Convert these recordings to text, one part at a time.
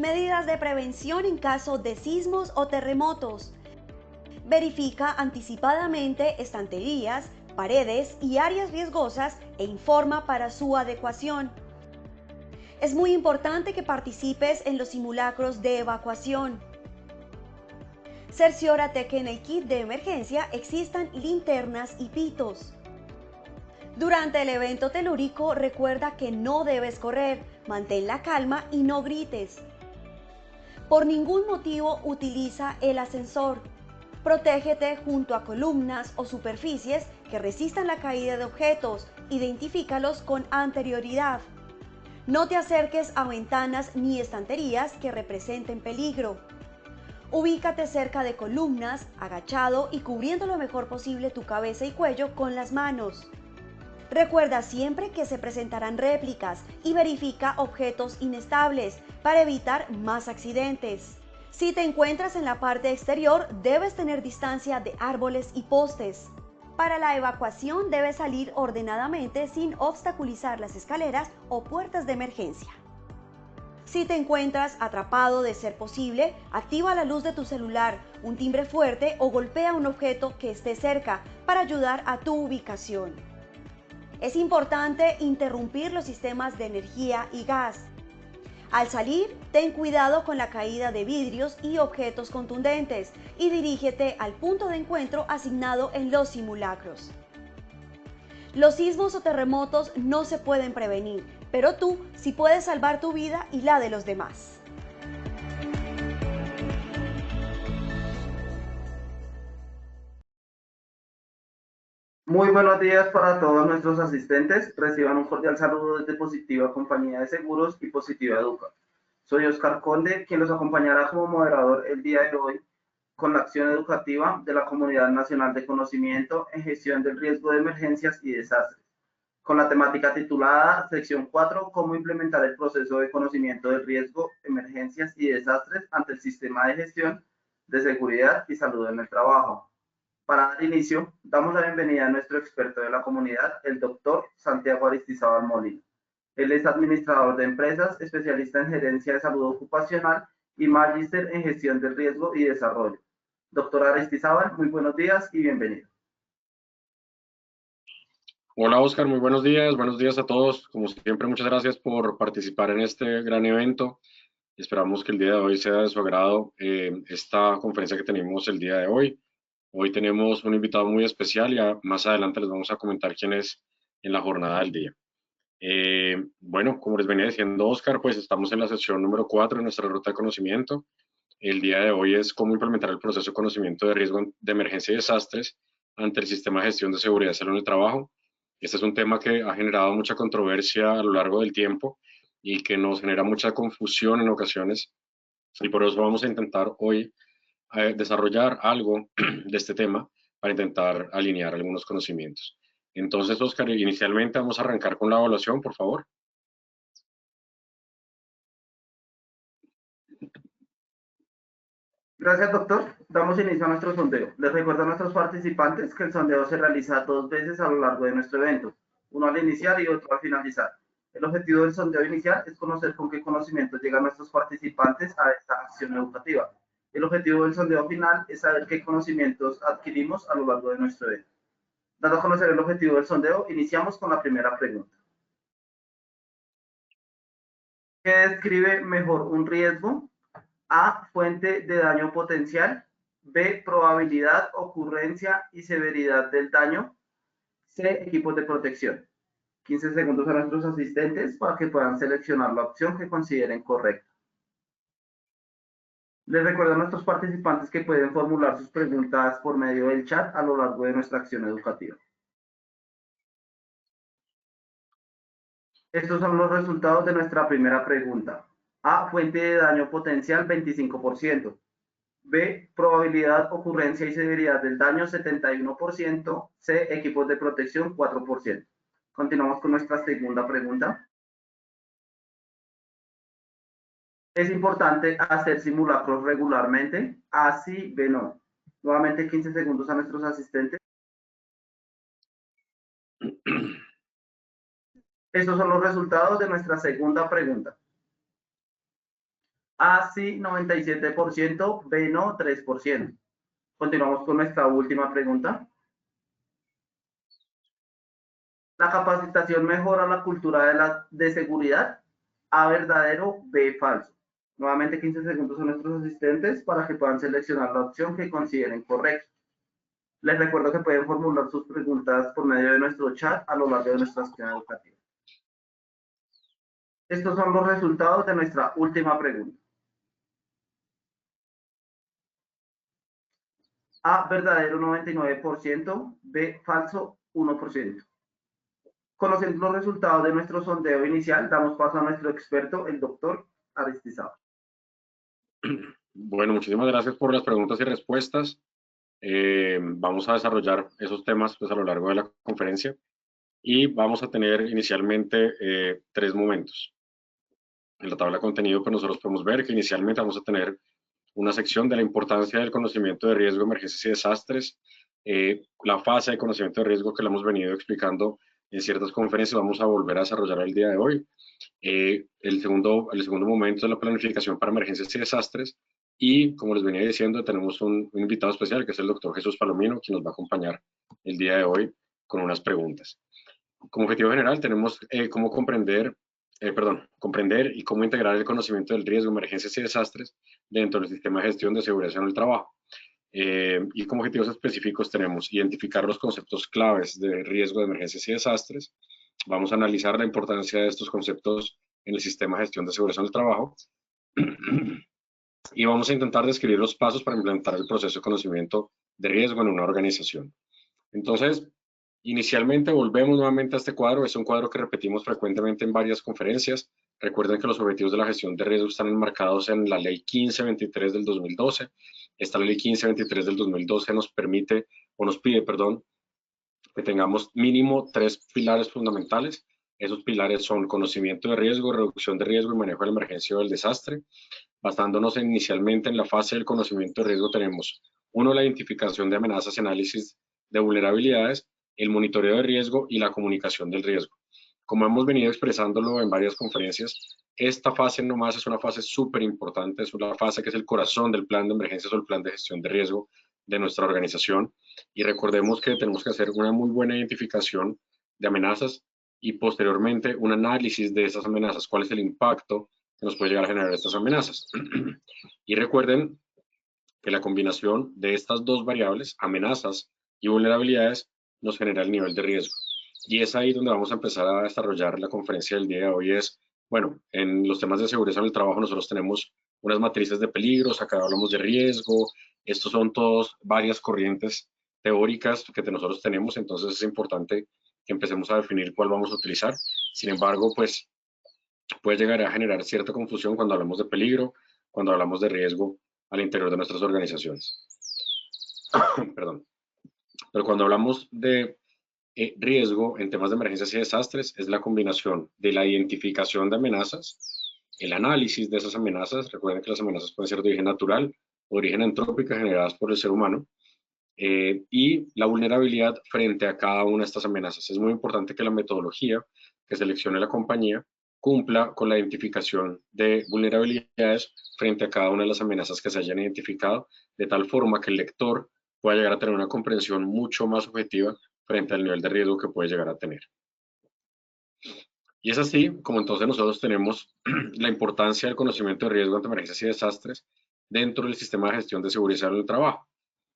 Medidas de prevención en caso de sismos o terremotos. Verifica anticipadamente estanterías, paredes y áreas riesgosas e informa para su adecuación. Es muy importante que participes en los simulacros de evacuación. Cerciórate que en el kit de emergencia existan linternas y pitos. Durante el evento telúrico, recuerda que no debes correr, mantén la calma y no grites. Por ningún motivo utiliza el ascensor. Protégete junto a columnas o superficies que resistan la caída de objetos. Identifícalos con anterioridad. No te acerques a ventanas ni estanterías que representen peligro. Ubícate cerca de columnas, agachado y cubriendo lo mejor posible tu cabeza y cuello con las manos. Recuerda siempre que se presentarán réplicas y verifica objetos inestables para evitar más accidentes. Si te encuentras en la parte exterior, debes tener distancia de árboles y postes. Para la evacuación debes salir ordenadamente sin obstaculizar las escaleras o puertas de emergencia. Si te encuentras atrapado, de ser posible, activa la luz de tu celular, un timbre fuerte o golpea un objeto que esté cerca para ayudar a tu ubicación. Es importante interrumpir los sistemas de energía y gas. Al salir, ten cuidado con la caída de vidrios y objetos contundentes y dirígete al punto de encuentro asignado en los simulacros. Los sismos o terremotos no se pueden prevenir, pero tú sí puedes salvar tu vida y la de los demás. Muy buenos días para todos nuestros asistentes. Reciban un cordial saludo desde Positiva Compañía de Seguros y Positiva Educa. Soy Oscar Conde, quien los acompañará como moderador el día de hoy con la acción educativa de la Comunidad Nacional de Conocimiento en Gestión del Riesgo de Emergencias y Desastres, con la temática titulada Sección 4, cómo implementar el proceso de conocimiento del riesgo, emergencias y desastres ante el sistema de gestión de seguridad y salud en el trabajo. Para dar inicio, damos la bienvenida a nuestro experto de la comunidad, el doctor Santiago Aristizábal Molina. Él es administrador de empresas, especialista en gerencia de salud ocupacional y magíster en gestión del riesgo y desarrollo. Doctor Aristizábal, muy buenos días y bienvenido. Hola Oscar, muy buenos días a todos. Como siempre, muchas gracias por participar en este gran evento. Esperamos que el día de hoy sea de su agrado esta conferencia que tenemos el día de hoy. Hoy tenemos un invitado muy especial y más adelante les vamos a comentar quién es en la jornada del día. Bueno, como les venía diciendo Oscar, pues estamos en la sesión número 4 de nuestra ruta de conocimiento. El día de hoy es cómo implementar el proceso de conocimiento de riesgo de emergencia y desastres ante el sistema de gestión de seguridad y salud en el trabajo. Este es un tema que ha generado mucha controversia a lo largo del tiempo y que nos genera mucha confusión en ocasiones. Y por eso vamos a intentar hoy desarrollar algo de este tema para intentar alinear algunos conocimientos. Entonces, Oscar, inicialmente vamos a arrancar con la evaluación, por favor. Gracias, doctor. Damos inicio a nuestro sondeo. Les recuerdo a nuestros participantes que el sondeo se realiza 2 veces a lo largo de nuestro evento, uno al iniciar y otro al finalizar. El objetivo del sondeo inicial es conocer con qué conocimientos llegan nuestros participantes a esta acción educativa. El objetivo del sondeo final es saber qué conocimientos adquirimos a lo largo de nuestro evento. Dado a conocer el objetivo del sondeo, iniciamos con la primera pregunta. ¿Qué describe mejor un riesgo? A, fuente de daño potencial. B, probabilidad, ocurrencia y severidad del daño. C, equipos de protección. 15 segundos a nuestros asistentes para que puedan seleccionar la opción que consideren correcta. Les recuerdo a nuestros participantes que pueden formular sus preguntas por medio del chat a lo largo de nuestra acción educativa. Estos son los resultados de nuestra primera pregunta. A, fuente de daño potencial, 25%. B, probabilidad, ocurrencia y severidad del daño, 71%. C, equipos de protección, 4%. Continuamos con nuestra segunda pregunta. ¿Es importante hacer simulacros regularmente? A, sí, B, no. Nuevamente 15 segundos a nuestros asistentes. Estos son los resultados de nuestra segunda pregunta. A sí 97%, B no 3%. Continuamos con nuestra última pregunta. La capacitación mejora la cultura de seguridad. A verdadero, B falso. Nuevamente 15 segundos a nuestros asistentes para que puedan seleccionar la opción que consideren correcta. Les recuerdo que pueden formular sus preguntas por medio de nuestro chat a lo largo de nuestra sesión educativa. Estos son los resultados de nuestra última pregunta. A verdadero 99%, B falso 1%. Conociendo los resultados de nuestro sondeo inicial, damos paso a nuestro experto, el doctor Aristizábal. Bueno, muchísimas gracias por las preguntas y respuestas. Vamos a desarrollar esos temas pues, a lo largo de la conferencia y vamos a tener inicialmente 3 momentos. En la tabla de contenido pues nosotros podemos ver que inicialmente vamos a tener una sección de la importancia del conocimiento de riesgo, emergencias y desastres, la fase de conocimiento de riesgo que la hemos venido explicando en ciertas conferencias, vamos a volver a desarrollar el día de hoy. El segundo momento es la planificación para emergencias y desastres, y como les venía diciendo, tenemos un invitado especial que es el doctor Jesús Palomino, quien nos va a acompañar el día de hoy con unas preguntas. Como objetivo general tenemos cómo comprender y cómo integrar el conocimiento del riesgo, emergencias y desastres dentro del sistema de gestión de seguridad en el trabajo. Y como objetivos específicos tenemos identificar los conceptos claves de riesgo, de emergencias y desastres. Vamos a analizar la importancia de estos conceptos en el sistema de gestión de seguridad en el trabajo. Y vamos a intentar describir los pasos para implementar el proceso de conocimiento de riesgo en una organización. Entonces, inicialmente volvemos nuevamente a este cuadro. Es un cuadro que repetimos frecuentemente en varias conferencias. Recuerden que los objetivos de la gestión de riesgo están enmarcados en la Ley 1523 del 2012. Esta Ley 1523 del 2012 nos permite, o nos pide, perdón, que tengamos mínimo 3 pilares fundamentales. Esos pilares son conocimiento de riesgo, reducción de riesgo y manejo de la emergencia o del desastre. Basándonos inicialmente en la fase del conocimiento de riesgo tenemos, uno, la identificación de amenazas y análisis de vulnerabilidades, el monitoreo de riesgo y la comunicación del riesgo. Como hemos venido expresándolo en varias conferencias, esta fase nomás es una fase súper importante, es una fase que es el corazón del plan de emergencias o el plan de gestión de riesgo de nuestra organización. Y recordemos que tenemos que hacer una muy buena identificación de amenazas y posteriormente un análisis de esas amenazas, cuál es el impacto que nos puede llegar a generar estas amenazas. Y recuerden que la combinación de estas dos variables, amenazas y vulnerabilidades, nos genera el nivel de riesgo. Y es ahí donde vamos a empezar a desarrollar la conferencia del día de hoy. Bueno, en los temas de seguridad en el trabajo nosotros tenemos unas matrices de peligros, acá hablamos de riesgo, estos son todos varias corrientes teóricas que nosotros tenemos, entonces es importante que empecemos a definir cuál vamos a utilizar. Sin embargo, pues puede llegar a generar cierta confusión cuando hablamos de peligro, cuando hablamos de riesgo al interior de nuestras organizaciones. Perdón. Pero cuando hablamos de riesgo en temas de emergencias y desastres, es la combinación de la identificación de amenazas, el análisis de esas amenazas. Recuerden que las amenazas pueden ser de origen natural o de origen antrópico generadas por el ser humano, y la vulnerabilidad frente a cada una de estas amenazas. Es muy importante que la metodología que seleccione la compañía cumpla con la identificación de vulnerabilidades frente a cada una de las amenazas que se hayan identificado, de tal forma que el lector pueda llegar a tener una comprensión mucho más objetiva frente al nivel de riesgo que puede llegar a tener. Y es así como entonces nosotros tenemos la importancia del conocimiento de riesgo ante emergencias y desastres dentro del sistema de gestión de seguridad en el trabajo.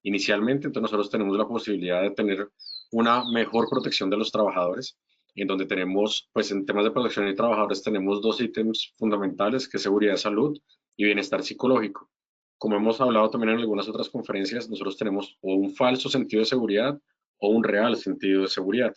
Inicialmente, entonces nosotros tenemos la posibilidad de tener una mejor protección de los trabajadores, en donde tenemos, pues en temas de protección de trabajadores tenemos 2 ítems fundamentales, que es seguridad de salud y bienestar psicológico. Como hemos hablado también en algunas otras conferencias, nosotros tenemos o un falso sentido de seguridad o un real sentido de seguridad.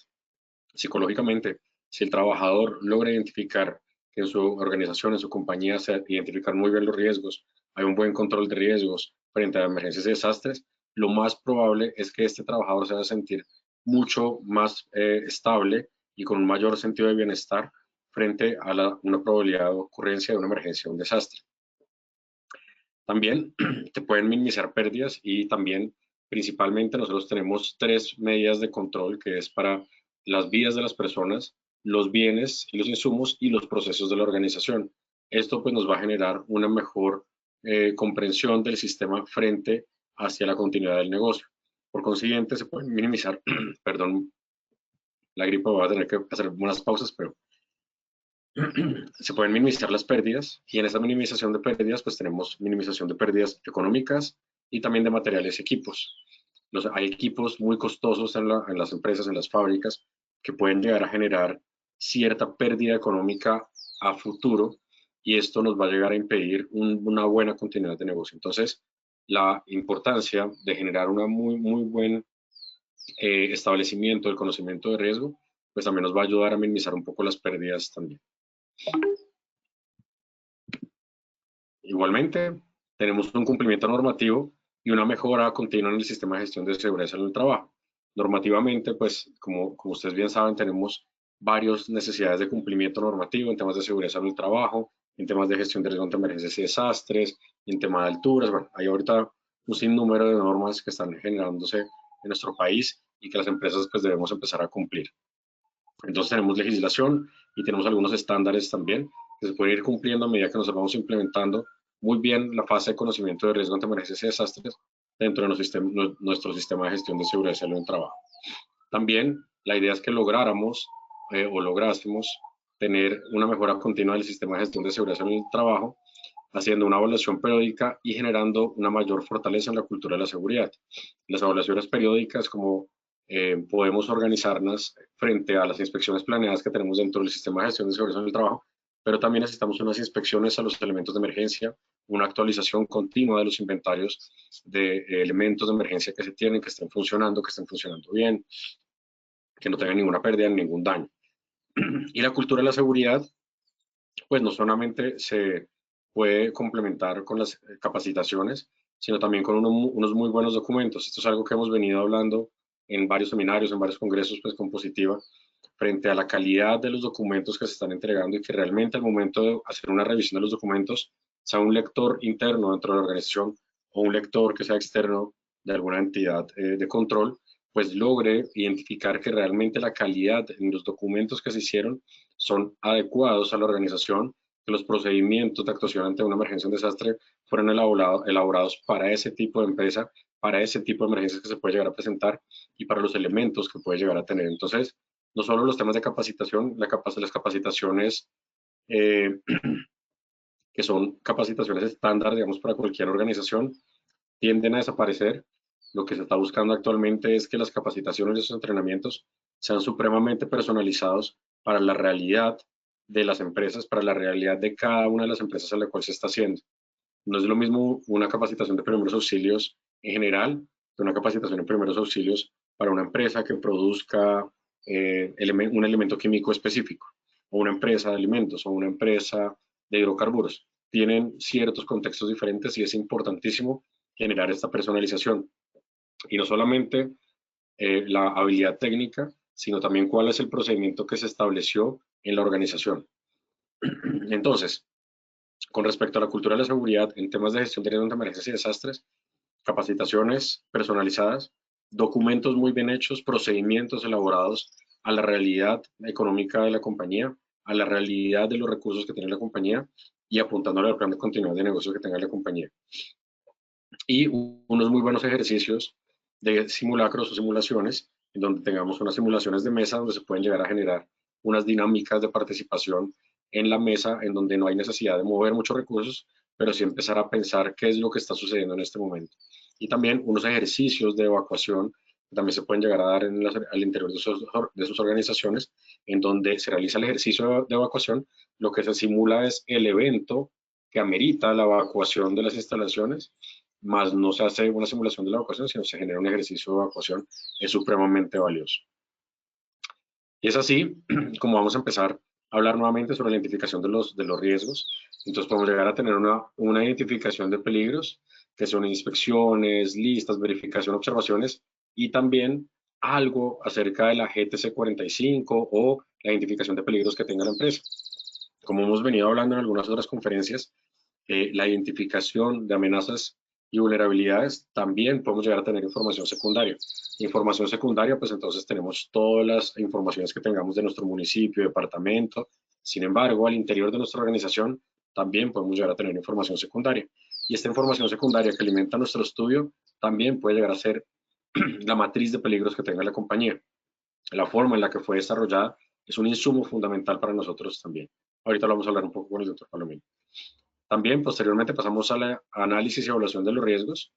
Psicológicamente, si el trabajador logra identificar que en su organización, en su compañía, se identifican muy bien los riesgos, hay un buen control de riesgos frente a emergencias y desastres, lo más probable es que este trabajador se va a sentir mucho más estable y con un mayor sentido de bienestar frente a una probabilidad de ocurrencia de una emergencia o un desastre. También te pueden minimizar pérdidas y también, principalmente, nosotros tenemos 3 medidas de control, que es para las vidas de las personas, los bienes y los insumos y los procesos de la organización. Esto pues nos va a generar una mejor comprensión del sistema frente hacia la continuidad del negocio. Por consiguiente, se pueden minimizar, perdón, la gripe, va a tener que hacer unas pausas, pero se pueden minimizar las pérdidas, y en esa minimización de pérdidas pues tenemos minimización de pérdidas económicas y también de materiales y equipos. Hay equipos muy costosos en las empresas, en las fábricas, que pueden llegar a generar cierta pérdida económica a futuro, y esto nos va a llegar a impedir una buena continuidad de negocio. Entonces, la importancia de generar una muy buen establecimiento del conocimiento de riesgo, pues también nos va a ayudar a minimizar un poco las pérdidas también. Igualmente, tenemos un cumplimiento normativo y una mejora continua en el sistema de gestión de seguridad en el trabajo. Normativamente, pues, como ustedes bien saben, tenemos varias necesidades de cumplimiento normativo en temas de seguridad en el trabajo, en temas de gestión de riesgo ante emergencias y desastres, en tema de alturas. Bueno, hay ahorita un sinnúmero de normas que están generándose en nuestro país y que las empresas pues debemos empezar a cumplir. Entonces tenemos legislación y tenemos algunos estándares también que se pueden ir cumpliendo a medida que nos vamos implementando muy bien la fase de conocimiento de riesgo ante emergencias y desastres dentro de nuestro sistema de gestión de seguridad y salud en trabajo. También la idea es que lográsemos tener una mejora continua del sistema de gestión de seguridad y salud en el trabajo, haciendo una evaluación periódica y generando una mayor fortaleza en la cultura de la seguridad. Las evaluaciones periódicas, como podemos organizarnos frente a las inspecciones planeadas que tenemos dentro del sistema de gestión de seguridad en el trabajo, pero también necesitamos unas inspecciones a los elementos de emergencia, una actualización continua de los inventarios de elementos de emergencia que se tienen, que estén funcionando bien, que no tengan ninguna pérdida, ningún daño. Y la cultura de la seguridad, pues no solamente se puede complementar con las capacitaciones, sino también con unos muy buenos documentos. Esto es algo que hemos venido hablando en varios seminarios, en varios congresos, pues con Positiva, frente a la calidad de los documentos que se están entregando, y que realmente al momento de hacer una revisión de los documentos, sea un lector interno dentro de la organización o un lector que sea externo de alguna entidad de control, pues logre identificar que realmente la calidad en los documentos que se hicieron son adecuados a la organización, que los procedimientos de actuación ante una emergencia o un desastre fueron elaborados para ese tipo de empresa, para ese tipo de emergencias que se puede llegar a presentar y para los elementos que puede llegar a tener. Entonces, no solo los temas de capacitación, las capacitaciones que son capacitaciones estándar, digamos, para cualquier organización, tienden a desaparecer. Lo que se está buscando actualmente es que las capacitaciones y esos entrenamientos sean supremamente personalizados para la realidad de las empresas, para la realidad de cada una de las empresas a la cual se está haciendo. No es lo mismo una capacitación de primeros auxilios en general que una capacitación en primeros auxilios para una empresa que produzca un elemento químico específico, o una empresa de alimentos, o una empresa de hidrocarburos. Tienen ciertos contextos diferentes y es importantísimo generar esta personalización. Y no solamente la habilidad técnica, sino también cuál es el procedimiento que se estableció en la organización. Entonces, con respecto a la cultura de la seguridad en temas de gestión de riesgos de emergencias y desastres, capacitaciones personalizadas, documentos muy bien hechos, procedimientos elaborados a la realidad económica de la compañía, a la realidad de los recursos que tiene la compañía y apuntándole al plan de continuidad de negocio que tenga la compañía. Y unos muy buenos ejercicios de simulacros o simulaciones, en donde tengamos unas simulaciones de mesa donde se pueden llegar a generar unas dinámicas de participación en la mesa, en donde no hay necesidad de mover muchos recursos, pero sí empezar a pensar qué es lo que está sucediendo en este momento. Y también unos ejercicios de evacuación que también se pueden llegar a dar al interior de sus organizaciones, en donde se realiza el ejercicio de evacuación. Lo que se simula es el evento que amerita la evacuación de las instalaciones, más no se hace una simulación de la evacuación, sino se genera un ejercicio de evacuación. Es supremamente valioso. Y es así como vamos a empezar a hablar nuevamente sobre la identificación de los riesgos. Entonces podemos llegar a tener una identificación de peligros, que son inspecciones, listas, verificación, observaciones, y también algo acerca de la GTC 45 o la identificación de peligros que tenga la empresa. Como hemos venido hablando en algunas otras conferencias, la identificación de amenazas y vulnerabilidades, también podemos llegar a tener información secundaria. Información secundaria, pues entonces tenemos todas las informaciones que tengamos de nuestro municipio, departamento. Sin embargo, al interior de nuestra organización también podemos llegar a tener información secundaria. Y esta información secundaria que alimenta nuestro estudio también puede llegar a ser la matriz de peligros que tenga la compañía. La forma en la que fue desarrollada es un insumo fundamental para nosotros también. Ahorita lo vamos a hablar un poco con el doctor Palomino. También posteriormente pasamos a la análisis y evaluación de los riesgos,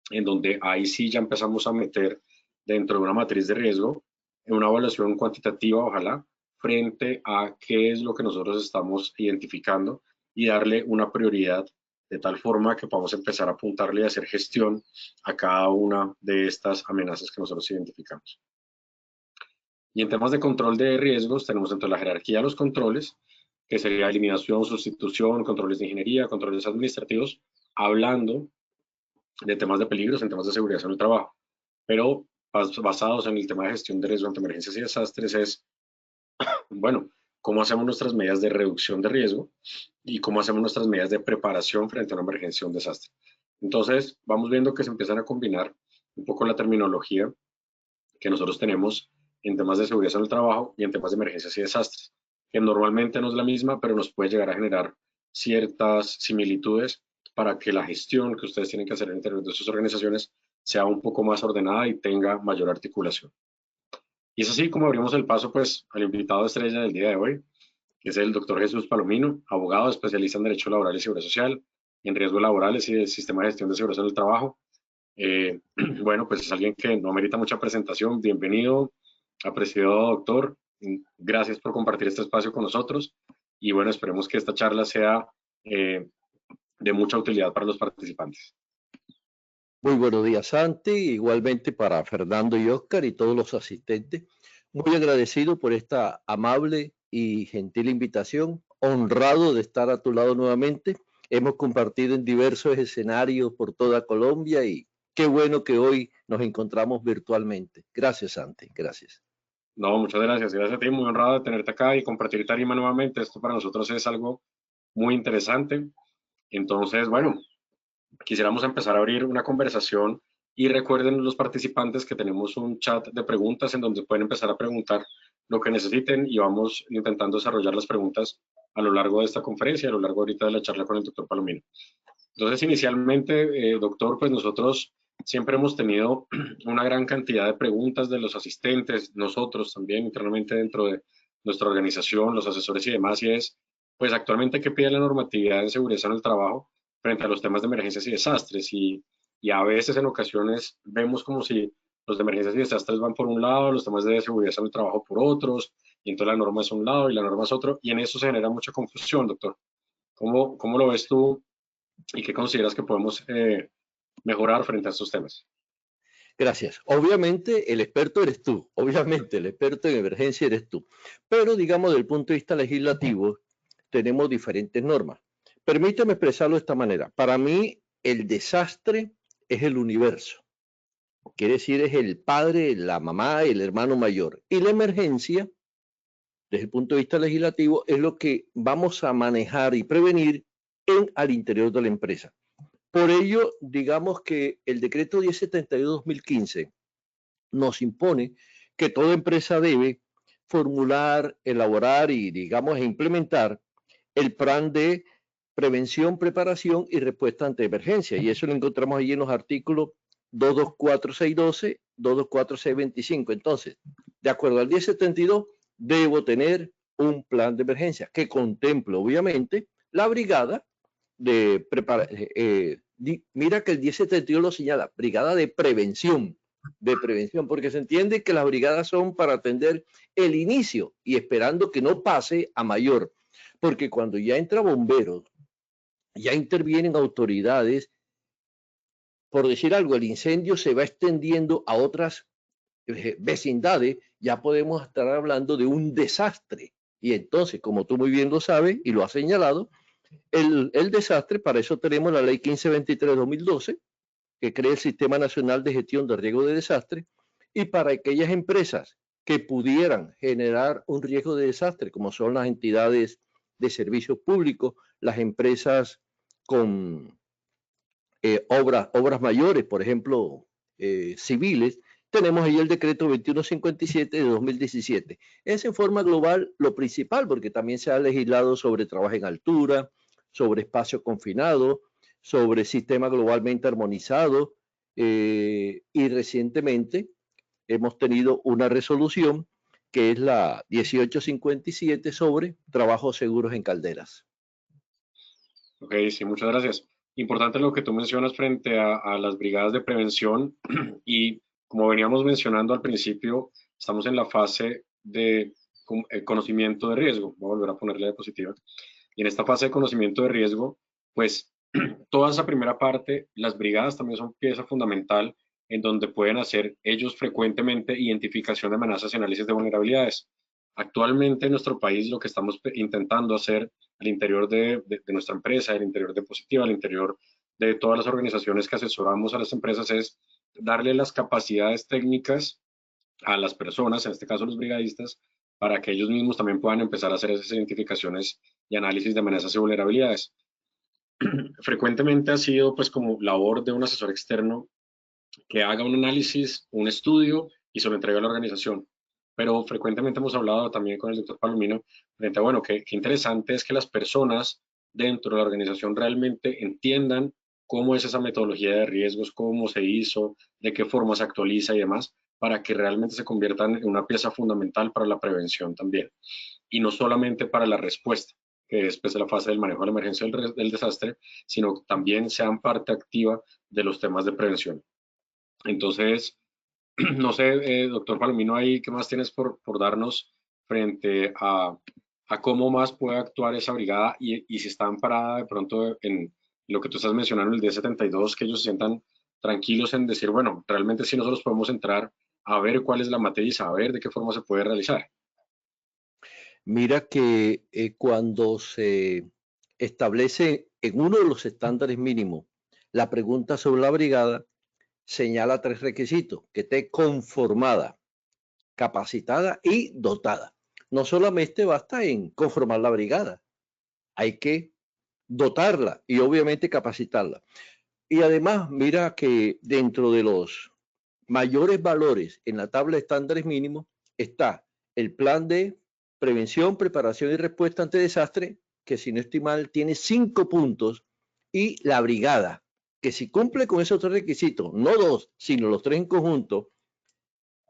en donde ahí sí ya empezamos a meter dentro de una matriz de riesgo en una evaluación cuantitativa, ojalá, frente a qué es lo que nosotros estamos identificando y darle una prioridad de tal forma que podamos empezar a apuntarle y hacer gestión a cada una de estas amenazas que nosotros identificamos. Y en temas de control de riesgos, tenemos dentro de la jerarquía los controles, que sería eliminación, sustitución, controles de ingeniería, controles administrativos, hablando de temas de peligros, en temas de seguridad en el trabajo. Pero basados en el tema de gestión de riesgo ante emergencias y desastres es, bueno, cómo hacemos nuestras medidas de reducción de riesgo y cómo hacemos nuestras medidas de preparación frente a una emergencia o un desastre. Entonces, vamos viendo que se empiezan a combinar un poco la terminología que nosotros tenemos en temas de seguridad en el trabajo y en temas de emergencias y desastres, que normalmente no es la misma, pero nos puede llegar a generar ciertas similitudes para que la gestión que ustedes tienen que hacer en el interior de sus organizaciones sea un poco más ordenada y tenga mayor articulación. Y es así como abrimos el paso pues al invitado estrella del día de hoy, que es el doctor Jesús Palomino, abogado especialista en Derecho Laboral y Seguridad Social, en riesgos laborales y del sistema de gestión de seguridad en el trabajo. Bueno, pues es alguien que no merita mucha presentación. Bienvenido, apreciado doctor. Gracias por compartir este espacio con nosotros. Y bueno, esperemos que esta charla sea de mucha utilidad para los participantes. Muy buenos días, Santi, igualmente para Fernando y Oscar y todos los asistentes. Muy agradecido por esta amable y gentil invitación, honrado de estar a tu lado nuevamente. Hemos compartido en diversos escenarios por toda Colombia y qué bueno que hoy nos encontramos virtualmente. Gracias, Santi, gracias. No, muchas gracias. Gracias a ti, muy honrado de tenerte acá y compartir tarima nuevamente. Esto para nosotros es algo muy interesante. Entonces, bueno, quisiéramos empezar a abrir una conversación y recuerden los participantes que tenemos un chat de preguntas en donde pueden empezar a preguntar lo que necesiten y vamos intentando desarrollar las preguntas a lo largo de esta conferencia, a lo largo ahorita de la charla con el doctor Palomino. Entonces, inicialmente, doctor, pues nosotros siempre hemos tenido una gran cantidad de preguntas de los asistentes, nosotros también internamente dentro de nuestra organización, los asesores y demás, y es, pues actualmente, ¿qué pide la normatividad en seguridad en el trabajo frente a los temas de emergencias y desastres? Y a veces, en ocasiones, vemos como si los de emergencias y desastres van por un lado, los temas de seguridad en el trabajo por otros, y entonces la norma es un lado y la norma es otro, y en eso se genera mucha confusión, doctor. ¿Cómo lo ves tú y qué consideras que podemos mejorar frente a estos temas? Gracias. Obviamente el experto eres tú, obviamente el experto en emergencia eres tú, pero digamos desde el punto de vista legislativo tenemos diferentes normas. Permítame expresarlo de esta manera. Para mí el desastre es el universo, quiere decir es el padre, la mamá, el hermano mayor, y la emergencia desde el punto de vista legislativo es lo que vamos a manejar y prevenir al interior de la empresa. Por ello, digamos que el decreto 1072-2015 nos impone que toda empresa debe formular, elaborar y, digamos, implementar el plan de prevención, preparación y respuesta ante emergencia. Y eso lo encontramos allí en los artículos 224612, 224625. Entonces, de acuerdo al 1072, debo tener un plan de emergencia que contemple, obviamente, la brigada de preparación. Mira que el 1072 lo señala, brigada de prevención, porque se entiende que las brigadas son para atender el inicio y esperando que no pase a mayor, porque cuando ya entra bomberos, ya intervienen autoridades, por decir algo, el incendio se va extendiendo a otras vecindades, ya podemos estar hablando de un desastre. Y entonces, como tú muy bien lo sabes y lo has señalado, el desastre, para eso tenemos la ley 1523-2012, que crea el Sistema Nacional de Gestión de Riesgo de Desastre, y para aquellas empresas que pudieran generar un riesgo de desastre, como son las entidades de servicios públicos, las empresas con obras mayores, por ejemplo, civiles, tenemos ahí el decreto 2157 de 2017. Es en forma global lo principal, porque también se ha legislado sobre trabajo en altura, sobre espacio confinado, sobre sistema globalmente armonizado, y recientemente hemos tenido una resolución que es la 1857 sobre trabajos seguros en calderas. Ok, sí, muchas gracias. Importante lo que tú mencionas frente a las brigadas de prevención y como veníamos mencionando al principio, estamos en la fase de conocimiento de riesgo. Voy a volver a ponerle diapositiva. Y en esta fase de conocimiento de riesgo, pues toda esa primera parte, las brigadas también son pieza fundamental en donde pueden hacer ellos frecuentemente identificación de amenazas y análisis de vulnerabilidades. Actualmente en nuestro país lo que estamos intentando hacer al interior de nuestra empresa, al interior de Positiva, al interior de todas las organizaciones que asesoramos a las empresas es darle las capacidades técnicas a las personas, en este caso los brigadistas, para que ellos mismos también puedan empezar a hacer esas identificaciones y análisis de amenazas y vulnerabilidades. Frecuentemente ha sido pues como labor de un asesor externo que haga un análisis, un estudio y se lo entregue a la organización. Pero frecuentemente hemos hablado también con el doctor Palomino frente a, bueno, qué interesante es que las personas dentro de la organización realmente entiendan cómo es esa metodología de riesgos, cómo se hizo, de qué forma se actualiza y demás, para que realmente se conviertan en una pieza fundamental para la prevención también. Y no solamente para la respuesta, que es pues, la fase del manejo de la emergencia del desastre, sino también sean parte activa de los temas de prevención. Entonces, no sé, doctor Palomino, ahí, ¿qué más tienes por darnos frente a cómo más puede actuar esa brigada y si está amparada de pronto en lo que tú estás mencionando, el D72, que ellos se sientan tranquilos en decir, bueno, realmente sí nosotros podemos entrar a ver cuál es la materia y saber de qué forma se puede realizar? Mira que cuando se establece en uno de los estándares mínimos la pregunta sobre la brigada, señala 3 requisitos: que esté conformada, capacitada y dotada. No solamente basta en conformar la brigada, hay que dotarla y obviamente capacitarla. Y además, mira que dentro de los mayores valores en la tabla de estándares mínimos está el plan de prevención, preparación y respuesta ante desastre, que si no estoy mal tiene 5 puntos, y la brigada, que si cumple con esos 3 requisitos, no 2, sino los 3 en conjunto,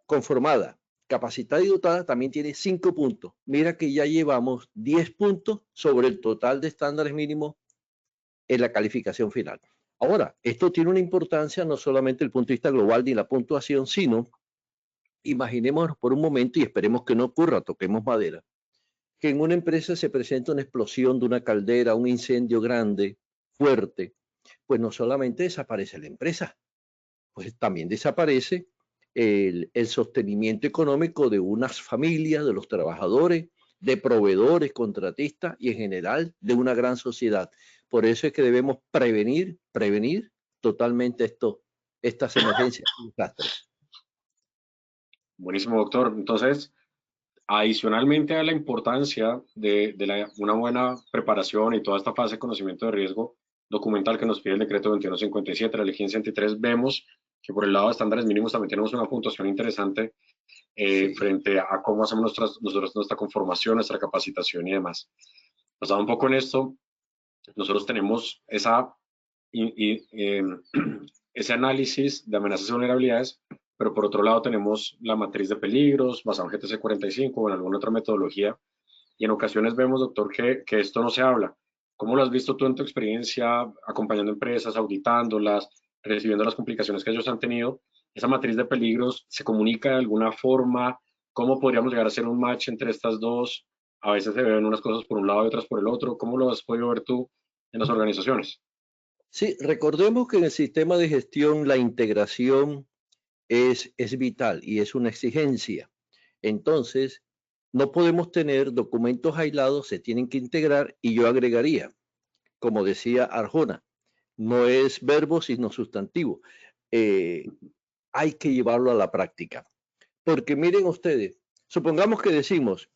conformada, capacitada y dotada, también tiene 5 puntos. Mira que ya llevamos 10 puntos sobre el total de estándares mínimos en la calificación final. Ahora, esto tiene una importancia no solamente desde el punto de vista global ni la puntuación, sino, imaginémonos por un momento, y esperemos que no ocurra, toquemos madera, que en una empresa se presenta una explosión de una caldera, un incendio grande, fuerte, pues no solamente desaparece la empresa, pues también desaparece el sostenimiento económico de unas familias, de los trabajadores, de proveedores, contratistas y en general de una gran sociedad. Por eso es que debemos prevenir totalmente estas emergencias y desastres. Buenísimo, doctor. Entonces, adicionalmente a la importancia de una buena preparación y toda esta fase de conocimiento de riesgo documental que nos pide el decreto 2157, la ley 103, vemos que por el lado de estándares mínimos también tenemos una puntuación interesante Sí. frente a cómo hacemos nosotros nuestra conformación, nuestra capacitación y demás. Basado un poco en esto, nosotros tenemos ese análisis de amenazas y vulnerabilidades, pero por otro lado tenemos la matriz de peligros basada en GTC 45 o en alguna otra metodología, y en ocasiones vemos, doctor, que esto no se habla. ¿Cómo lo has visto tú en tu experiencia acompañando empresas, auditándolas, recibiendo las complicaciones que ellos han tenido? ¿Esa matriz de peligros se comunica de alguna forma? ¿Cómo podríamos llegar a hacer un match entre estas dos? A veces se ven unas cosas por un lado y otras por el otro. ¿Cómo lo has podido ver tú en las organizaciones? Sí, recordemos que en el sistema de gestión la integración es vital y es una exigencia. Entonces, no podemos tener documentos aislados, se tienen que integrar, y yo agregaría, como decía Arjona, no es verbo sino sustantivo. Hay que llevarlo a la práctica. Porque miren ustedes, supongamos que decimos,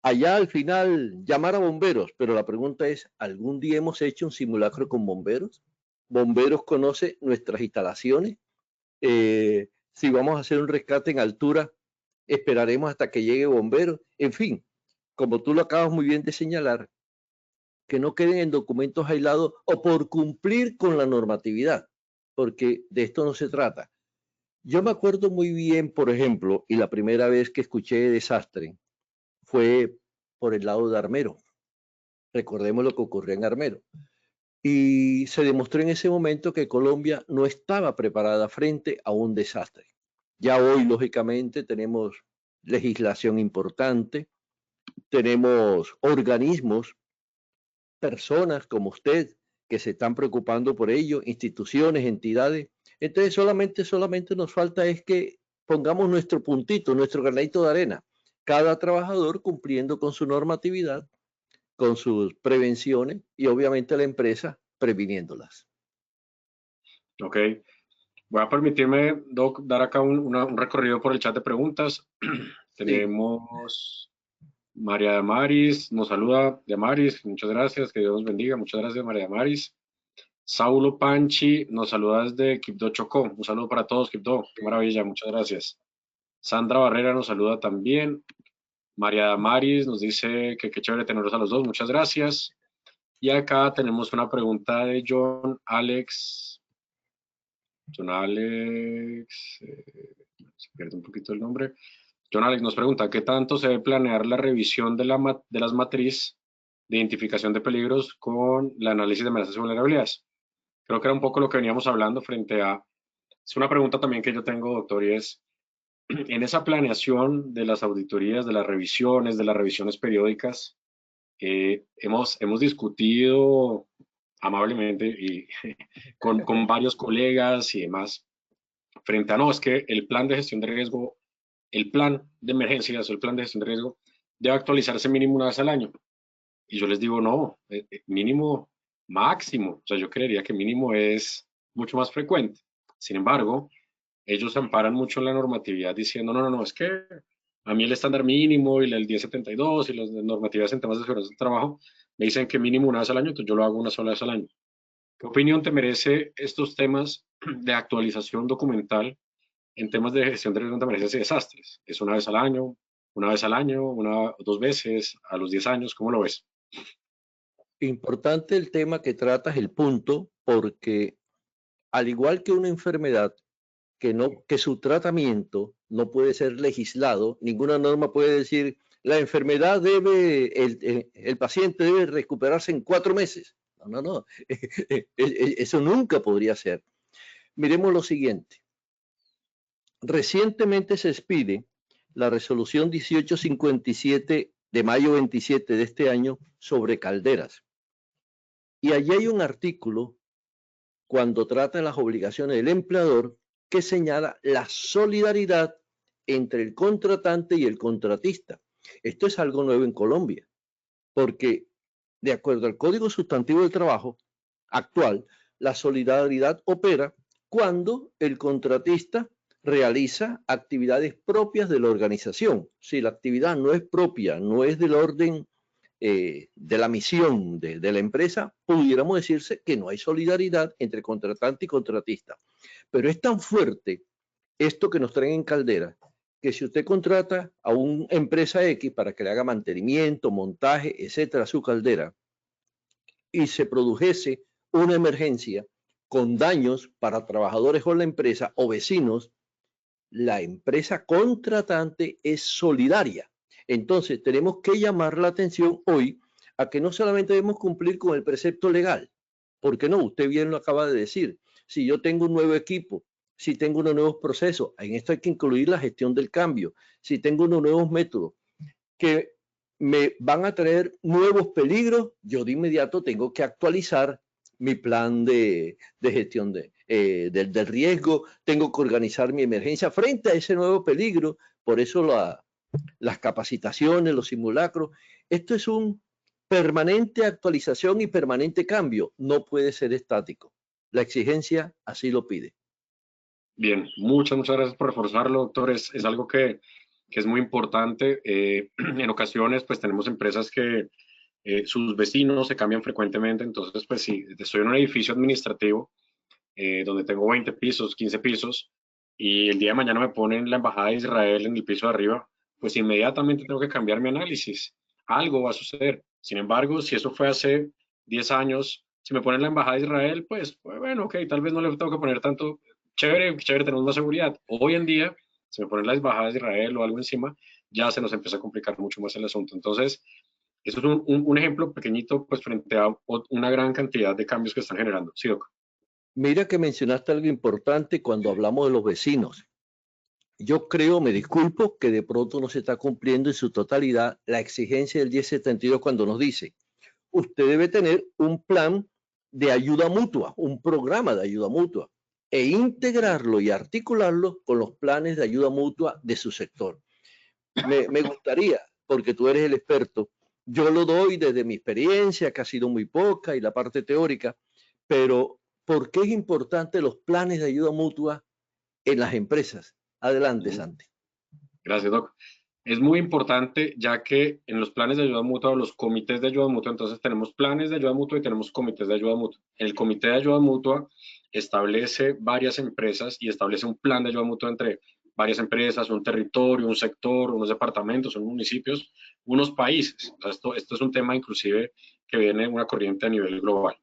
allá al final llamar a bomberos, pero la pregunta es, ¿algún día hemos hecho un simulacro con bomberos? ¿Bomberos conoce nuestras instalaciones? Si vamos a hacer un rescate en altura, esperaremos hasta que llegue bomberos. En fin, como tú lo acabas muy bien de señalar, que no queden en documentos aislados o por cumplir con la normatividad, porque de esto no se trata. Yo me acuerdo muy bien, por ejemplo, y la primera vez que escuché de desastre fue por el lado de Armero. Recordemos lo que ocurrió en Armero. Y se demostró en ese momento que Colombia no estaba preparada frente a un desastre. Ya hoy, lógicamente, tenemos legislación importante, tenemos organismos, personas como usted que se están preocupando por ello, instituciones, entidades. Entonces solamente nos falta es que pongamos nuestro puntito, nuestro granito de arena. Cada trabajador cumpliendo con su normatividad, con sus prevenciones y obviamente la empresa previniéndolas. Ok. Voy a permitirme, Doc, dar acá un recorrido por el chat de preguntas. Tenemos María Damaris, nos saluda Damaris, muchas gracias, que Dios nos bendiga, muchas gracias María Damaris. Saulo Panchi nos saluda desde Quibdó, Chocó, un saludo para todos, Quibdó, qué maravilla, muchas gracias. Sandra Barrera nos saluda también. María Damaris nos dice que qué chévere tenerlos a los dos, muchas gracias. Y acá tenemos una pregunta de John Alex, se pierde un poquito el nombre. John Alex nos pregunta, ¿qué tanto se debe planear la revisión de las matrices de identificación de peligros con el análisis de amenazas y vulnerabilidades? Creo que era un poco lo que veníamos hablando frente a... Es una pregunta también que yo tengo, doctor, y es, en esa planeación de las auditorías, de las revisiones periódicas, hemos discutido amablemente y con varios colegas y demás, frente a, no, es que el plan de gestión de riesgo, el plan de emergencias o el plan de gestión de riesgo debe actualizarse mínimo una vez al año. Y yo les digo, no, mínimo máximo. O sea, yo creería que mínimo es mucho más frecuente. Sin embargo, ellos se amparan mucho en la normatividad diciendo, no, es que a mí el estándar mínimo y el 1072 y las normativas en temas de seguridad del trabajo me dicen que mínimo una vez al año, entonces yo lo hago una sola vez al año. ¿Qué opinión te merece estos temas de actualización documental en temas de gestión de riesgos de emergencias y desastres? ¿Es una vez al año, una o dos veces, a los 10 años? ¿Cómo lo ves? Importante el tema que tratas, el punto, porque al igual que una enfermedad, que su tratamiento no puede ser legislado, ninguna norma puede decir la enfermedad el paciente debe recuperarse en 4 meses. No. Eso nunca podría ser. Miremos lo siguiente. Recientemente se expide la resolución 1857 de mayo 27 de este año sobre calderas. Y allí hay un artículo cuando trata de las obligaciones del empleador que señala la solidaridad entre el contratante y el contratista. Esto es algo nuevo en Colombia, porque de acuerdo al Código Sustantivo del Trabajo actual, la solidaridad opera cuando el contratista realiza actividades propias de la organización. Si la actividad no es propia, no es del orden de la misión de la empresa, pudiéramos decirse que no hay solidaridad entre contratante y contratista. Pero es tan fuerte esto que nos traen en Caldera, que si usted contrata a una empresa X para que le haga mantenimiento, montaje, etcétera, su caldera, y se produjese una emergencia con daños para trabajadores o la empresa o vecinos, la empresa contratante es solidaria. Entonces, tenemos que llamar la atención hoy a que no solamente debemos cumplir con el precepto legal, porque no, usted bien lo acaba de decir, si yo tengo un nuevo equipo, si tengo unos nuevos procesos, en esto hay que incluir la gestión del cambio, si tengo unos nuevos métodos que me van a traer nuevos peligros, yo de inmediato tengo que actualizar mi plan de gestión del riesgo, tengo que organizar mi emergencia frente a ese nuevo peligro, por eso las capacitaciones, los simulacros, esto es un permanente actualización y permanente cambio, no puede ser estático. La exigencia así lo pide. Bien, muchas gracias por reforzarlo, doctor. Es algo que es muy importante. En ocasiones, pues tenemos empresas que sus vecinos se cambian frecuentemente. Entonces, pues si estoy en un edificio administrativo donde tengo 20 pisos, 15 pisos, y el día de mañana me ponen la Embajada de Israel en el piso de arriba, pues inmediatamente tengo que cambiar mi análisis. Algo va a suceder. Sin embargo, si eso fue hace 10 años, si me ponen la embajada de Israel, pues bueno, ok, tal vez no le tengo que poner tanto, chévere, chévere, tenemos más seguridad. Hoy en día, si me ponen la embajada de Israel o algo encima, ya se nos empieza a complicar mucho más el asunto. Entonces, eso es un ejemplo pequeñito, pues frente a una gran cantidad de cambios que están generando. Sí, Doc. Mira que mencionaste algo importante cuando hablamos de los vecinos. Yo creo, me disculpo, que de pronto no se está cumpliendo en su totalidad la exigencia del 1072 cuando nos dice, usted debe tener un plan de ayuda mutua, un programa de ayuda mutua, e integrarlo y articularlo con los planes de ayuda mutua de su sector. Me gustaría, porque tú eres el experto, yo lo doy desde mi experiencia, que ha sido muy poca, y la parte teórica, pero ¿por qué es importante los planes de ayuda mutua en las empresas? Adelante, Santi. Gracias, Doc. Es muy importante ya que en los planes de ayuda mutua o los comités de ayuda mutua, entonces tenemos planes de ayuda mutua y tenemos comités de ayuda mutua. El comité de ayuda mutua establece varias empresas y establece un plan de ayuda mutua entre varias empresas, un territorio, un sector, unos departamentos, unos municipios, unos países. O sea, esto es un tema inclusive que viene una corriente a nivel global.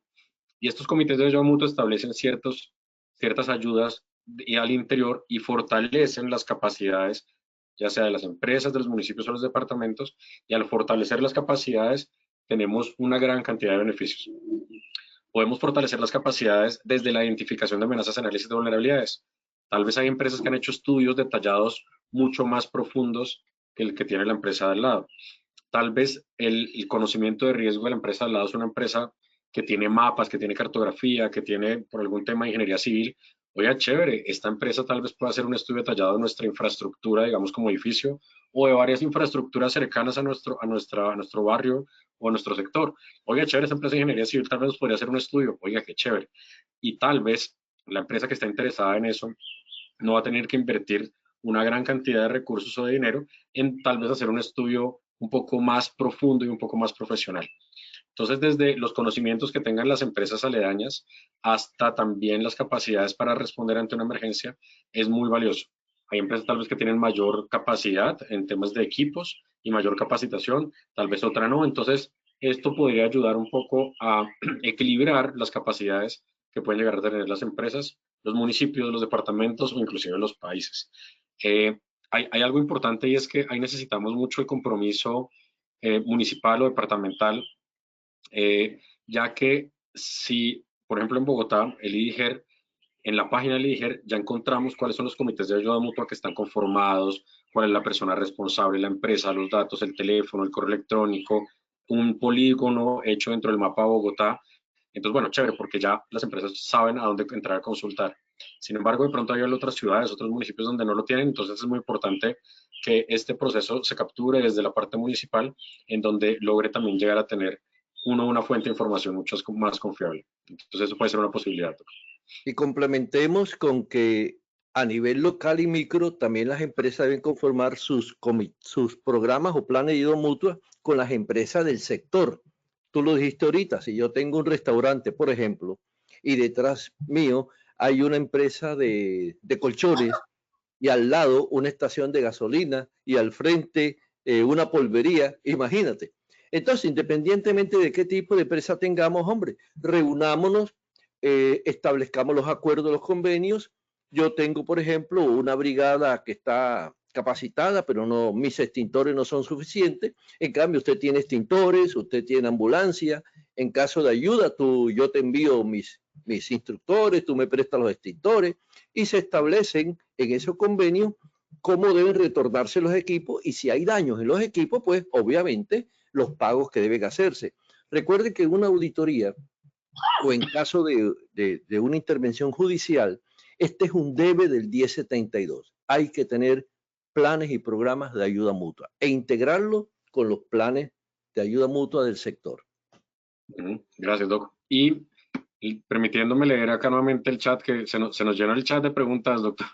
Y estos comités de ayuda mutua establecen ciertas ayudas y al interior y fortalecen las capacidades, ya sea de las empresas, de los municipios o los departamentos, y al fortalecer las capacidades tenemos una gran cantidad de beneficios. Podemos fortalecer las capacidades desde la identificación de amenazas, análisis de vulnerabilidades. Tal vez hay empresas que han hecho estudios detallados mucho más profundos que el que tiene la empresa de al lado. Tal vez el conocimiento de riesgo de la empresa de al lado es una empresa que tiene mapas, que tiene cartografía, que tiene por algún tema de ingeniería civil. Oiga, chévere, esta empresa tal vez pueda hacer un estudio detallado de nuestra infraestructura, digamos como edificio, o de varias infraestructuras cercanas a nuestro barrio o a nuestro sector. Oiga, chévere, esta empresa de ingeniería civil tal vez nos podría hacer un estudio. Oiga, qué chévere. Y tal vez la empresa que está interesada en eso no va a tener que invertir una gran cantidad de recursos o de dinero en tal vez hacer un estudio un poco más profundo y un poco más profesional. Entonces, desde los conocimientos que tengan las empresas aledañas hasta también las capacidades para responder ante una emergencia es muy valioso. Hay empresas tal vez que tienen mayor capacidad en temas de equipos y mayor capacitación, tal vez otra no. Entonces, esto podría ayudar un poco a equilibrar las capacidades que pueden llegar a tener las empresas, los municipios, los departamentos o inclusive los países. Hay algo importante y es que ahí necesitamos mucho el compromiso municipal o departamental, ya que si, por ejemplo, en Bogotá, el IDIGER, en la página del IDIGER ya encontramos cuáles son los comités de ayuda mutua que están conformados, cuál es la persona responsable, la empresa, los datos, el teléfono, el correo electrónico, un polígono hecho dentro del mapa de Bogotá. Entonces, bueno, chévere, porque ya las empresas saben a dónde entrar a consultar. Sin embargo, de pronto hay otras ciudades, otros municipios donde no lo tienen, entonces es muy importante que este proceso se capture desde la parte municipal, en donde logre también llegar a tener una fuente de información mucho más confiable. Entonces, eso puede ser una posibilidad. Y complementemos con que a nivel local y micro, también las empresas deben conformar sus programas o planes de ayuda mutua con las empresas del sector. Tú lo dijiste ahorita, si yo tengo un restaurante, por ejemplo, y detrás mío hay una empresa de colchones y al lado una estación de gasolina y al frente una polvería, imagínate. Entonces, independientemente de qué tipo de empresa tengamos, hombre, reunámonos, establezcamos los acuerdos, los convenios. Yo tengo, por ejemplo, una brigada que está capacitada, pero no, mis extintores no son suficientes. En cambio, usted tiene extintores, usted tiene ambulancia. En caso de ayuda, yo te envío mis instructores, tú me prestas los extintores y se establecen en esos convenios cómo deben retornarse los equipos y si hay daños en los equipos, pues obviamente los pagos que deben hacerse. Recuerden que una auditoría o en caso de una intervención judicial, este es un debe del 1072. Hay que tener planes y programas de ayuda mutua e integrarlo con los planes de ayuda mutua del sector. Gracias, Doc. Y permitiéndome leer acá nuevamente el chat, que se nos llenó el chat de preguntas, doctor.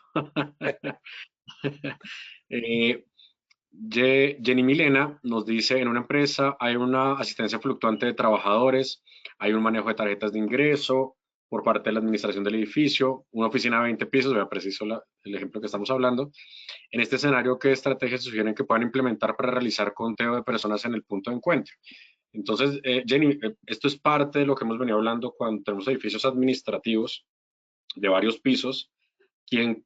Jenny Milena nos dice, en una empresa hay una asistencia fluctuante de trabajadores, hay un manejo de tarjetas de ingreso por parte de la administración del edificio, una oficina de 20 pisos, vea preciso el ejemplo que estamos hablando. En este escenario, ¿qué estrategias sugieren que puedan implementar para realizar conteo de personas en el punto de encuentro? Entonces, Jenny, esto es parte de lo que hemos venido hablando cuando tenemos edificios administrativos de varios pisos. Quien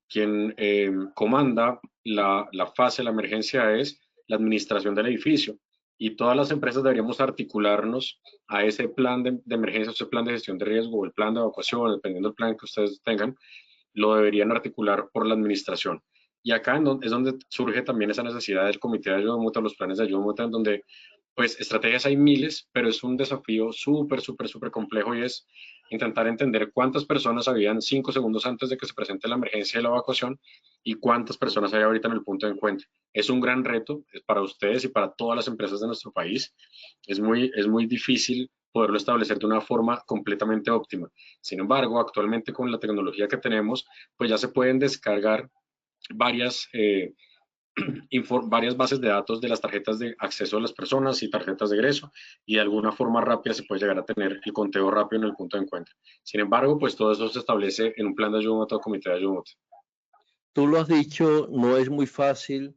comanda la fase de la emergencia es la administración del edificio, y todas las empresas deberíamos articularnos a ese plan de emergencia, ese plan de gestión de riesgo o el plan de evacuación, dependiendo del plan que ustedes tengan, lo deberían articular por la administración. Y acá es donde surge también esa necesidad del comité de ayuda mutua, los planes de ayuda mutua, en donde pues estrategias hay miles, pero es un desafío súper complejo, y es intentar entender cuántas personas habían 5 segundos antes de que se presente la emergencia de la evacuación y cuántas personas hay ahorita en el punto de encuentro. Es un gran reto para ustedes y para todas las empresas de nuestro país. Es muy difícil poderlo establecer de una forma completamente óptima. Sin embargo, actualmente con la tecnología que tenemos, pues ya se pueden descargar varias bases de datos de las tarjetas de acceso de las personas y tarjetas de egreso, y de alguna forma rápida se puede llegar a tener el conteo rápido en el punto de encuentro. Sin embargo, pues todo eso se establece en un plan de ayuda mutua o comité de ayuda mutua. Tú lo has dicho, no es muy fácil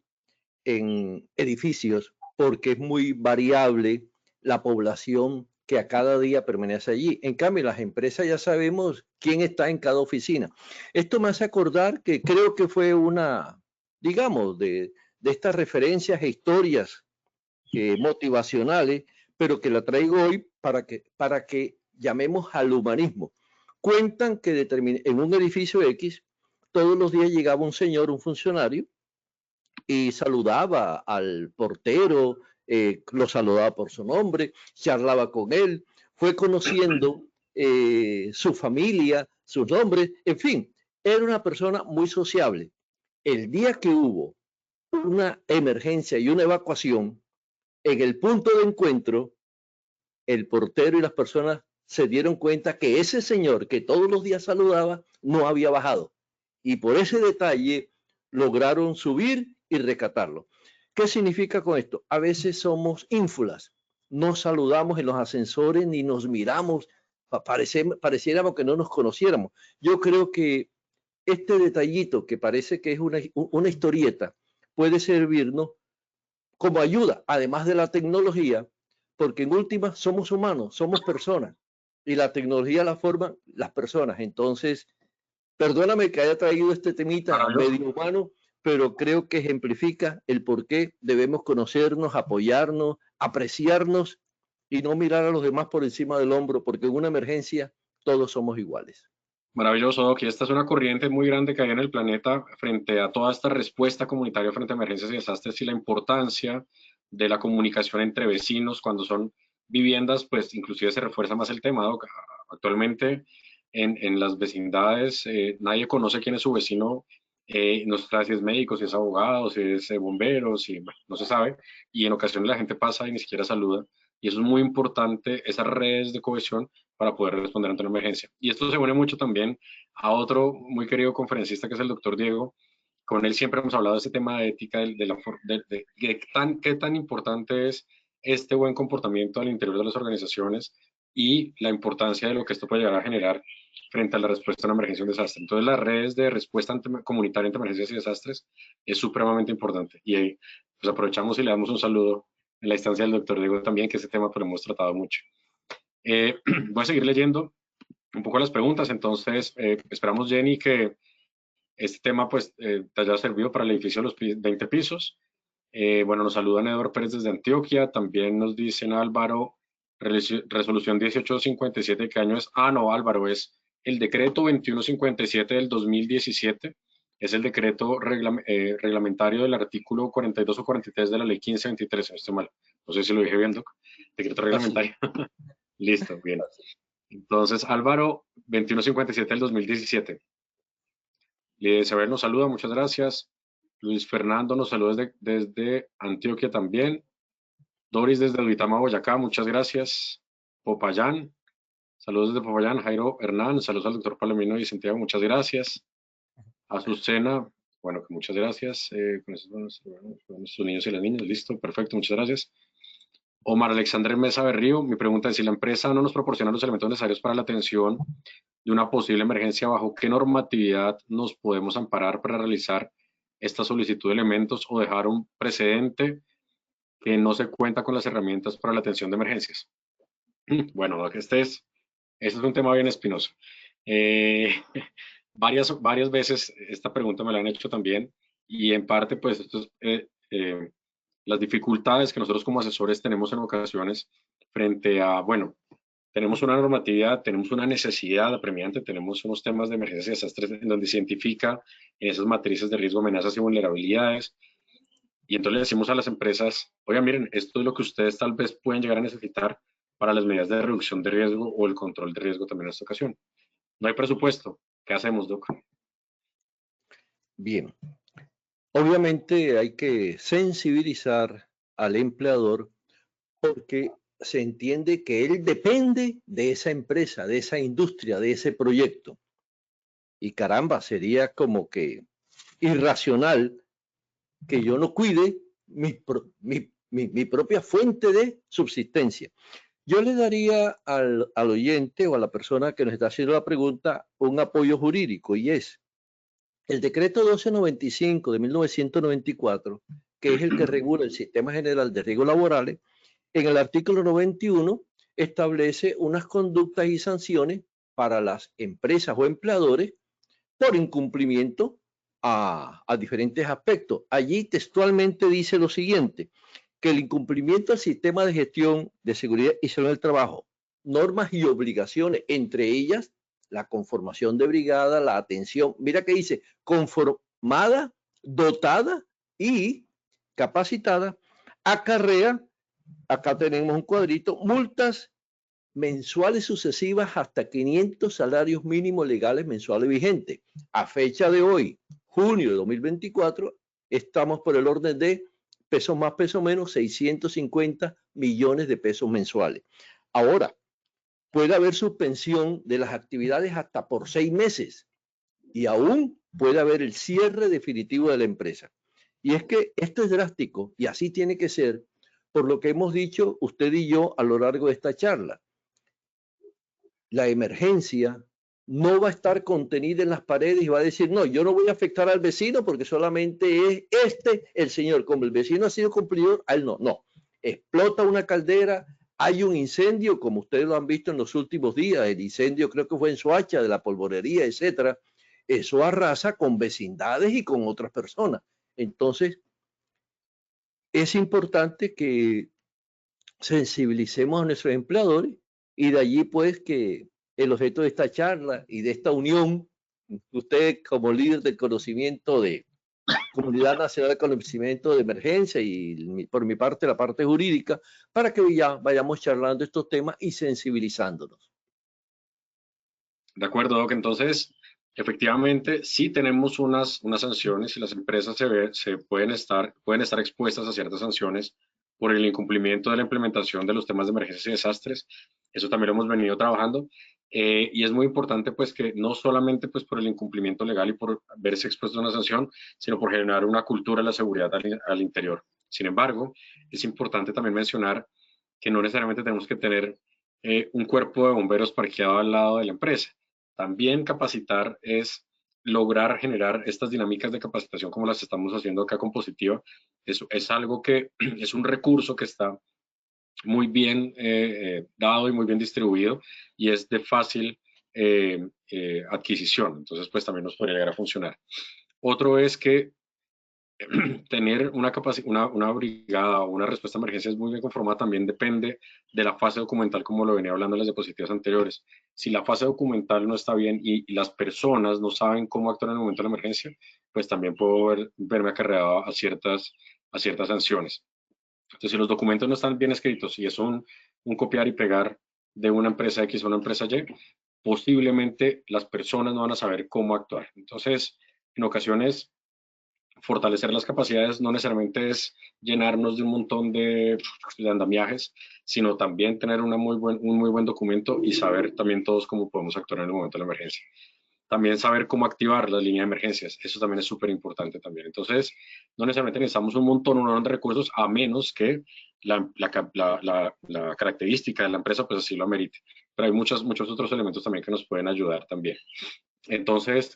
en edificios porque es muy variable la población que a cada día permanece allí. En cambio, las empresas ya sabemos quién está en cada oficina. Esto me hace acordar que creo que fue una, digamos, de estas referencias e historias motivacionales, pero que la traigo hoy para que llamemos al humanismo. Cuentan que en un edificio X, todos los días llegaba un señor, un funcionario, y saludaba al portero, lo saludaba por su nombre, charlaba con él, fue conociendo su familia, sus nombres, en fin, era una persona muy sociable. El día que hubo una emergencia y una evacuación, en el punto de encuentro, el portero y las personas se dieron cuenta que ese señor que todos los días saludaba no había bajado. Y por ese detalle lograron subir y rescatarlo. ¿Qué significa con esto? A veces somos ínfulas, no saludamos en los ascensores ni nos miramos, pareciéramos que no nos conociéramos. Yo creo que este detallito, que parece que es una historieta, puede servirnos como ayuda, además de la tecnología, porque en última somos humanos, somos personas, y la tecnología la forman las personas. Entonces, perdóname que haya traído este temita medio humano, pero creo que ejemplifica el por qué debemos conocernos, apoyarnos, apreciarnos y no mirar a los demás por encima del hombro, porque en una emergencia todos somos iguales. Maravilloso, Doc. Y esta es una corriente muy grande que hay en el planeta frente a toda esta respuesta comunitaria frente a emergencias y desastres, y la importancia de la comunicación entre vecinos cuando son viviendas, pues inclusive se refuerza más el tema, Doc. Actualmente en las vecindades nadie conoce quién es su vecino, no se sabe si es médico, si es abogado, si es bombero, si, bueno, no se sabe, y en ocasiones la gente pasa y ni siquiera saluda, y eso es muy importante, esas redes de cohesión para poder responder ante una emergencia. Y esto se une mucho también a otro muy querido conferencista que es el doctor Diego. Con él siempre hemos hablado de este tema de ética, de qué tan importante es este buen comportamiento al interior de las organizaciones y la importancia de lo que esto puede llegar a generar frente a la respuesta a una emergencia o un desastre. Entonces, las redes de respuesta comunitaria ante emergencias y desastres es supremamente importante. Y pues aprovechamos y le damos un saludo en la instancia del doctor Diego también, que ese tema pues lo hemos tratado mucho. Voy a seguir leyendo un poco las preguntas. Entonces, esperamos, Jenny, que este tema pues te haya servido para el edificio de los 20 pisos. Bueno, nos saludan Eduardo Pérez desde Antioquia. También nos dicen Álvaro, resolución 1857, ¿qué año es? Ah, no, Álvaro, es el decreto 2157 del 2017. Es el decreto reglamentario del artículo 42 o 43 de la ley 1523, no estoy mal. No sé si lo dije bien, Doc. Decreto reglamentario. Listo, bien. Entonces, Álvaro, 2157 del 2017. Isabel nos saluda, muchas gracias. Luis Fernando nos saluda desde Antioquia también. Doris desde Duitama, Boyacá, muchas gracias. Popayán, saludos desde Popayán. Jairo Hernán, saludos al doctor Palomino y Santiago, muchas gracias. Azucena, bueno, que muchas gracias. Con nuestros niños y las niñas, listo, perfecto, muchas gracias. Omar Alexander Mesa Berrío, mi pregunta es: si la empresa no nos proporciona los elementos necesarios para la atención de una posible emergencia, ¿bajo qué normatividad nos podemos amparar para realizar esta solicitud de elementos o dejar un precedente que no se cuenta con las herramientas para la atención de emergencias. Bueno, Doc, este es un tema bien espinoso. Eh, varias veces esta pregunta me la han hecho también y en parte pues esto es, las dificultades que nosotros como asesores tenemos en ocasiones frente a, bueno, tenemos una normatividad, tenemos una necesidad apremiante, tenemos unos temas de emergencia y desastres en donde se identifica en esas matrices de riesgo, amenazas y vulnerabilidades. Y entonces le decimos a las empresas, oigan, miren, esto es lo que ustedes tal vez pueden llegar a necesitar para las medidas de reducción de riesgo o el control de riesgo también en esta ocasión. No hay presupuesto. ¿Qué hacemos, Doc? Bien, obviamente hay que sensibilizar al empleador porque se entiende que él depende de esa empresa, de esa industria, de ese proyecto. Y caramba, sería como que irracional que yo no cuide mi propia fuente de subsistencia. Yo le daría al oyente o a la persona que nos está haciendo la pregunta un apoyo jurídico y es el decreto 1295 de 1994, que es el que regula el Sistema General de Riesgos Laborales. En el artículo 91 establece unas conductas y sanciones para las empresas o empleadores por incumplimiento a diferentes aspectos. Allí textualmente dice lo siguiente, que el incumplimiento al sistema de gestión de seguridad y salud del trabajo, normas y obligaciones, entre ellas la conformación de brigada, la atención, mira que dice, conformada, dotada y capacitada, acarrea, acá tenemos un cuadrito, multas mensuales sucesivas hasta 500 salarios mínimos legales mensuales vigentes. A fecha de hoy, junio de 2024, estamos por el orden de pesos más, pesos menos, 650 millones de pesos mensuales. Ahora, puede haber suspensión de las actividades hasta por 6 meses y aún puede haber el cierre definitivo de la empresa. Y es que esto es drástico y así tiene que ser, por lo que hemos dicho usted y yo a lo largo de esta charla. La emergencia no va a estar contenida en las paredes y va a decir, no, yo no voy a afectar al vecino porque solamente es el señor. Como el vecino ha sido cumplidor, a él no. No, explota una caldera, hay un incendio, como ustedes lo han visto en los últimos días, el incendio creo que fue en Soacha, de la polvorería, etcétera. Eso arrasa con vecindades y con otras personas. Entonces, es importante que sensibilicemos a nuestros empleadores y de allí pues que el objeto de esta charla y de esta unión, usted como líder del conocimiento de Comunidad Nacional de Conocimiento de Emergencia y por mi parte la parte jurídica, para que ya vayamos charlando estos temas y sensibilizándonos. De acuerdo, Doc. Entonces, efectivamente, sí tenemos unas sanciones y las empresas pueden estar expuestas a ciertas sanciones por el incumplimiento de la implementación de los temas de emergencias y desastres. Eso también lo hemos venido trabajando. Y es muy importante pues que no solamente pues por el incumplimiento legal y por verse expuesto a una sanción, sino por generar una cultura de la seguridad al interior. Sin embargo, es importante también mencionar que no necesariamente tenemos que tener un cuerpo de bomberos parqueado al lado de la empresa. También capacitar es lograr generar estas dinámicas de capacitación como las estamos haciendo acá con Positiva. Es algo que es un recurso que está muy bien dado y muy bien distribuido y es de fácil adquisición. Entonces, pues también nos podría llegar a funcionar. Otro es que tener una brigada o una respuesta a emergencias muy bien conformada también depende de la fase documental, como lo venía hablando en las diapositivas anteriores. Si la fase documental no está bien y las personas no saben cómo actuar en el momento de la emergencia, pues también puedo verme acarreado a ciertas sanciones. Entonces, si los documentos no están bien escritos y es un copiar y pegar de una empresa X a una empresa Y, posiblemente las personas no van a saber cómo actuar. Entonces, en ocasiones, fortalecer las capacidades no necesariamente es llenarnos de un montón de andamiajes, sino también tener un muy buen documento y saber también todos cómo podemos actuar en el momento de la emergencia. También saber cómo activar la línea de emergencias, eso también es súper importante también. Entonces, no necesariamente necesitamos un montón de recursos, a menos que la característica de la empresa pues así lo amerite. Pero hay muchos otros elementos también que nos pueden ayudar también. Entonces,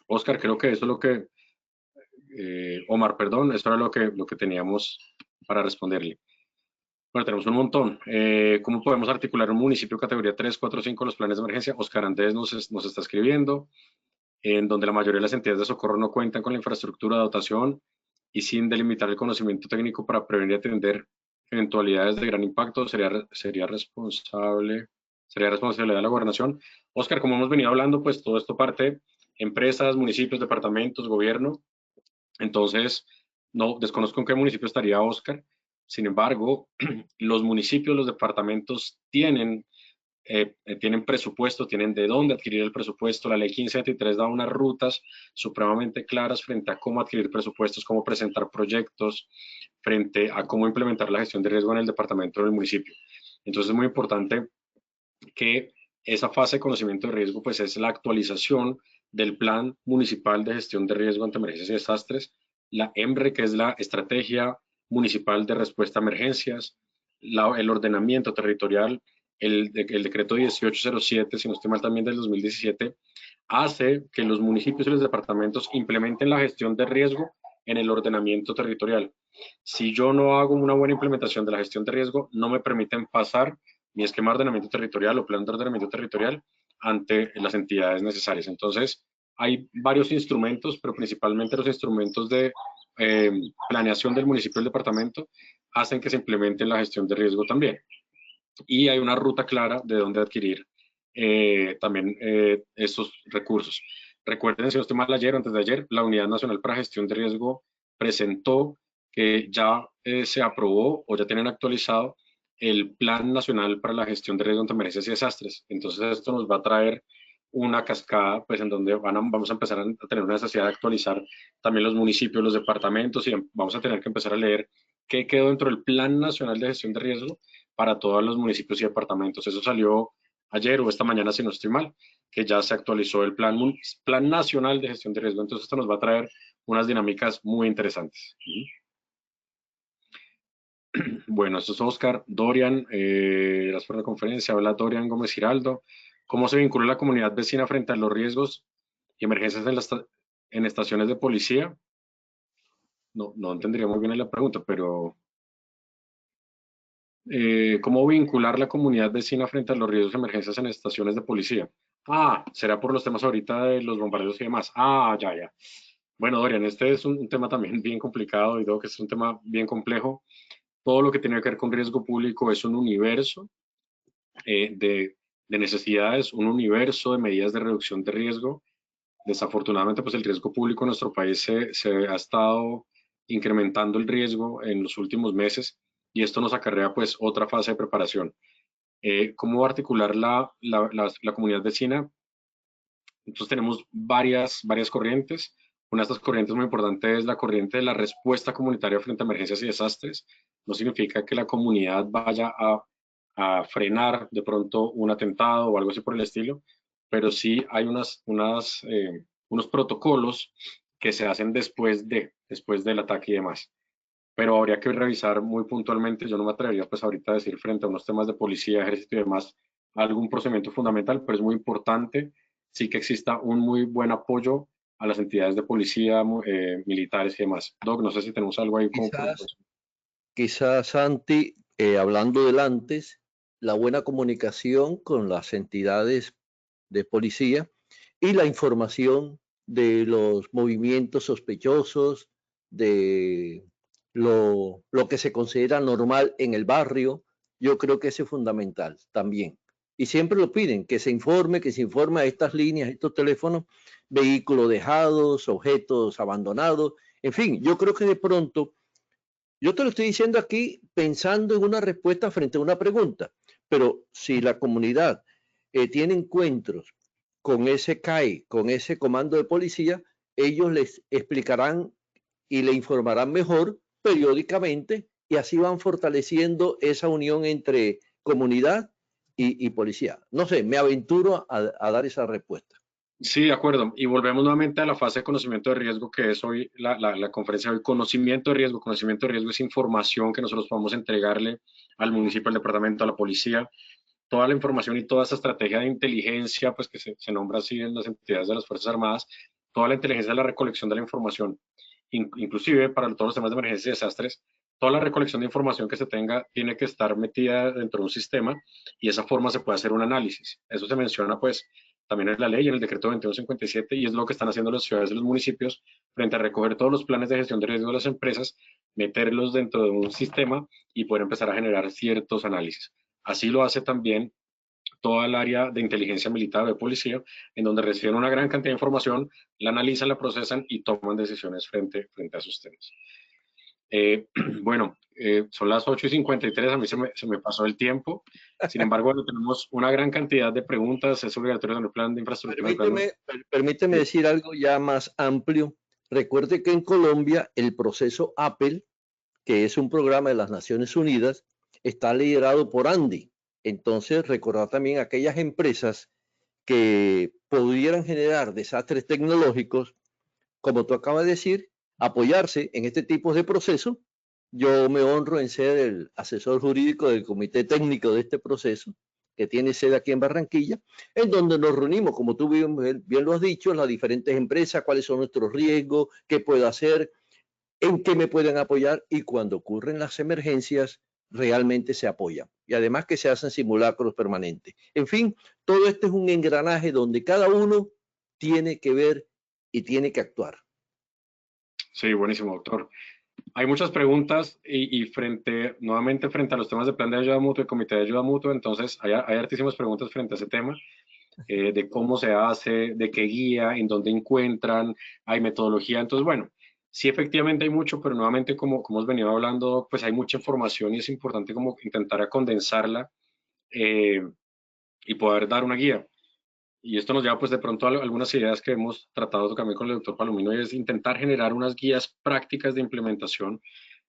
Oscar, creo que eso es lo que Omar, perdón, esto era lo que teníamos para responderle. Bueno, tenemos un montón. ¿Cómo podemos articular un municipio categoría 3, 4, 5 los planes de emergencia? Oscar Andrés nos está escribiendo, en donde la mayoría de las entidades de socorro no cuentan con la infraestructura de dotación y sin delimitar el conocimiento técnico para prevenir y atender eventualidades de gran impacto, sería responsabilidad de la gobernación. Oscar, como hemos venido hablando, pues todo esto parte empresas, municipios, departamentos, gobierno. Entonces, no desconozco en qué municipio estaría Oscar. Sin embargo, los municipios, los departamentos tienen presupuesto, tienen de dónde adquirir el presupuesto. La ley 1523 da unas rutas supremamente claras frente a cómo adquirir presupuestos, cómo presentar proyectos, frente a cómo implementar la gestión de riesgo en el departamento o en el municipio. Entonces es muy importante que esa fase de conocimiento de riesgo pues es la actualización del Plan Municipal de Gestión de Riesgo ante Emergencias y Desastres, la EMRE, que es la Estrategia Municipal de Respuesta a Emergencias, el ordenamiento territorial, el decreto 1807, si no estoy mal también del 2017, hace que los municipios y los departamentos implementen la gestión de riesgo en el ordenamiento territorial. Si yo no hago una buena implementación de la gestión de riesgo, no me permiten pasar mi esquema de ordenamiento territorial o plan de ordenamiento territorial ante las entidades necesarias. Entonces, hay varios instrumentos, pero principalmente los instrumentos de planeación del municipio y del departamento hacen que se implemente la gestión de riesgo también. Y hay una ruta clara de dónde adquirir también estos recursos. Recuerden, si no estoy mal, ayer o antes de ayer, la Unidad Nacional para Gestión de Riesgo presentó que ya se aprobó o ya tienen actualizado el Plan Nacional para la Gestión de Riesgo ante Emergencias y Desastres. Entonces esto nos va a traer una cascada pues en donde vamos a empezar a tener una necesidad de actualizar también los municipios, los departamentos, y vamos a tener que empezar a leer qué quedó dentro del Plan Nacional de Gestión de Riesgo para todos los municipios y departamentos. Eso salió ayer o esta mañana, si no estoy mal, que ya se actualizó el Plan Nacional de Gestión de Riesgo. Entonces esto nos va a traer unas dinámicas muy interesantes. Bueno, esto es Oscar. Dorian, gracias por la conferencia. Habla Dorian Gómez Giraldo. ¿Cómo se vincula la comunidad vecina frente a los riesgos y emergencias en estaciones de policía? No entendería muy bien la pregunta, pero ¿cómo vincular la comunidad vecina frente a los riesgos y emergencias en estaciones de policía? Ah, será por los temas ahorita de los bombardeos y demás. Ah, ya. Bueno, Dorian, este es un tema también bien complicado y creo que es un tema bien complejo. Todo lo que tiene que ver con riesgo público es un universo de necesidades, un universo de medidas de reducción de riesgo. Desafortunadamente, pues el riesgo público en nuestro país se ha estado incrementando el riesgo en los últimos meses y esto nos acarrea pues otra fase de preparación. ¿Cómo articular la comunidad vecina? Entonces tenemos varias corrientes. Una de estas corrientes muy importante es la corriente de la respuesta comunitaria frente a emergencias y desastres. No significa que la comunidad vaya a frenar de pronto un atentado o algo así por el estilo, pero sí hay unos protocolos que se hacen después del ataque y demás. Pero habría que revisar muy puntualmente. Yo no me atrevería pues ahorita a decir frente a unos temas de policía, ejército y demás algún procedimiento fundamental, pero es muy importante sí que exista un muy buen apoyo a las entidades de policía, militares y demás. Doc, no sé si tenemos algo ahí como quizás Santi, hablando del antes, la buena comunicación con las entidades de policía y la información de los movimientos sospechosos, de lo que se considera normal en el barrio. Yo creo que eso es fundamental también. Y siempre lo piden, que se informe a estas líneas, a estos teléfonos, vehículos dejados, objetos abandonados. En fin, yo creo que de pronto, yo te lo estoy diciendo aquí pensando en una respuesta frente a una pregunta, pero si la comunidad tiene encuentros con ese CAI, con ese comando de policía, ellos les explicarán y le informarán mejor periódicamente y así van fortaleciendo esa unión entre comunidad y policía. No sé, me aventuro a dar esa respuesta. Sí, de acuerdo. Y volvemos nuevamente a la fase de conocimiento de riesgo, que es hoy la conferencia de hoy. Conocimiento de riesgo. Conocimiento de riesgo es información que nosotros podemos entregarle al municipio, al departamento, a la policía. Toda la información y toda esa estrategia de inteligencia, pues que se nombra así en las entidades de las Fuerzas Armadas, toda la inteligencia de la recolección de la información, inclusive para todos los temas de emergencias y desastres, toda la recolección de información que se tenga tiene que estar metida dentro de un sistema y de esa forma se puede hacer un análisis. Eso se menciona pues también en la ley, en el decreto 2157, y es lo que están haciendo las ciudades y los municipios frente a recoger todos los planes de gestión de riesgo de las empresas, meterlos dentro de un sistema y poder empezar a generar ciertos análisis. Así lo hace también toda el área de inteligencia militar de policía, en donde reciben una gran cantidad de información, la analizan, la procesan y toman decisiones frente a esos temas. Bueno, son las 8:53, a mí se me pasó el tiempo. Sin embargo, bueno, tenemos una gran cantidad de preguntas. Es obligatorio tener un plan de infraestructura. Permíteme decir algo ya más amplio. Recuerde que en Colombia el proceso Apple, que es un programa de las Naciones Unidas, está liderado por Andy. Entonces, recordar también aquellas empresas que pudieran generar desastres tecnológicos, como tú acabas de decir, apoyarse en este tipo de procesos. Yo me honro en ser el asesor jurídico del comité técnico de este proceso, que tiene sede aquí en Barranquilla, en donde nos reunimos, como tú bien lo has dicho, las diferentes empresas, cuáles son nuestros riesgos, qué puedo hacer, en qué me pueden apoyar, y cuando ocurren las emergencias, realmente se apoyan. Y además que se hacen simulacros permanentes. En fin, todo esto es un engranaje donde cada uno tiene que ver y tiene que actuar. Sí, buenísimo, doctor. Hay muchas preguntas y nuevamente frente a los temas de plan de ayuda mutua y comité de ayuda mutua, entonces hay hartísimas preguntas frente a ese tema, de cómo se hace, de qué guía, en dónde encuentran, hay metodología. Entonces, bueno, sí efectivamente hay mucho, pero nuevamente como hemos venido hablando, pues hay mucha información y es importante como intentar condensarla y poder dar una guía. Y esto nos lleva pues de pronto a algunas ideas que hemos tratado también con el doctor Palomino, y es intentar generar unas guías prácticas de implementación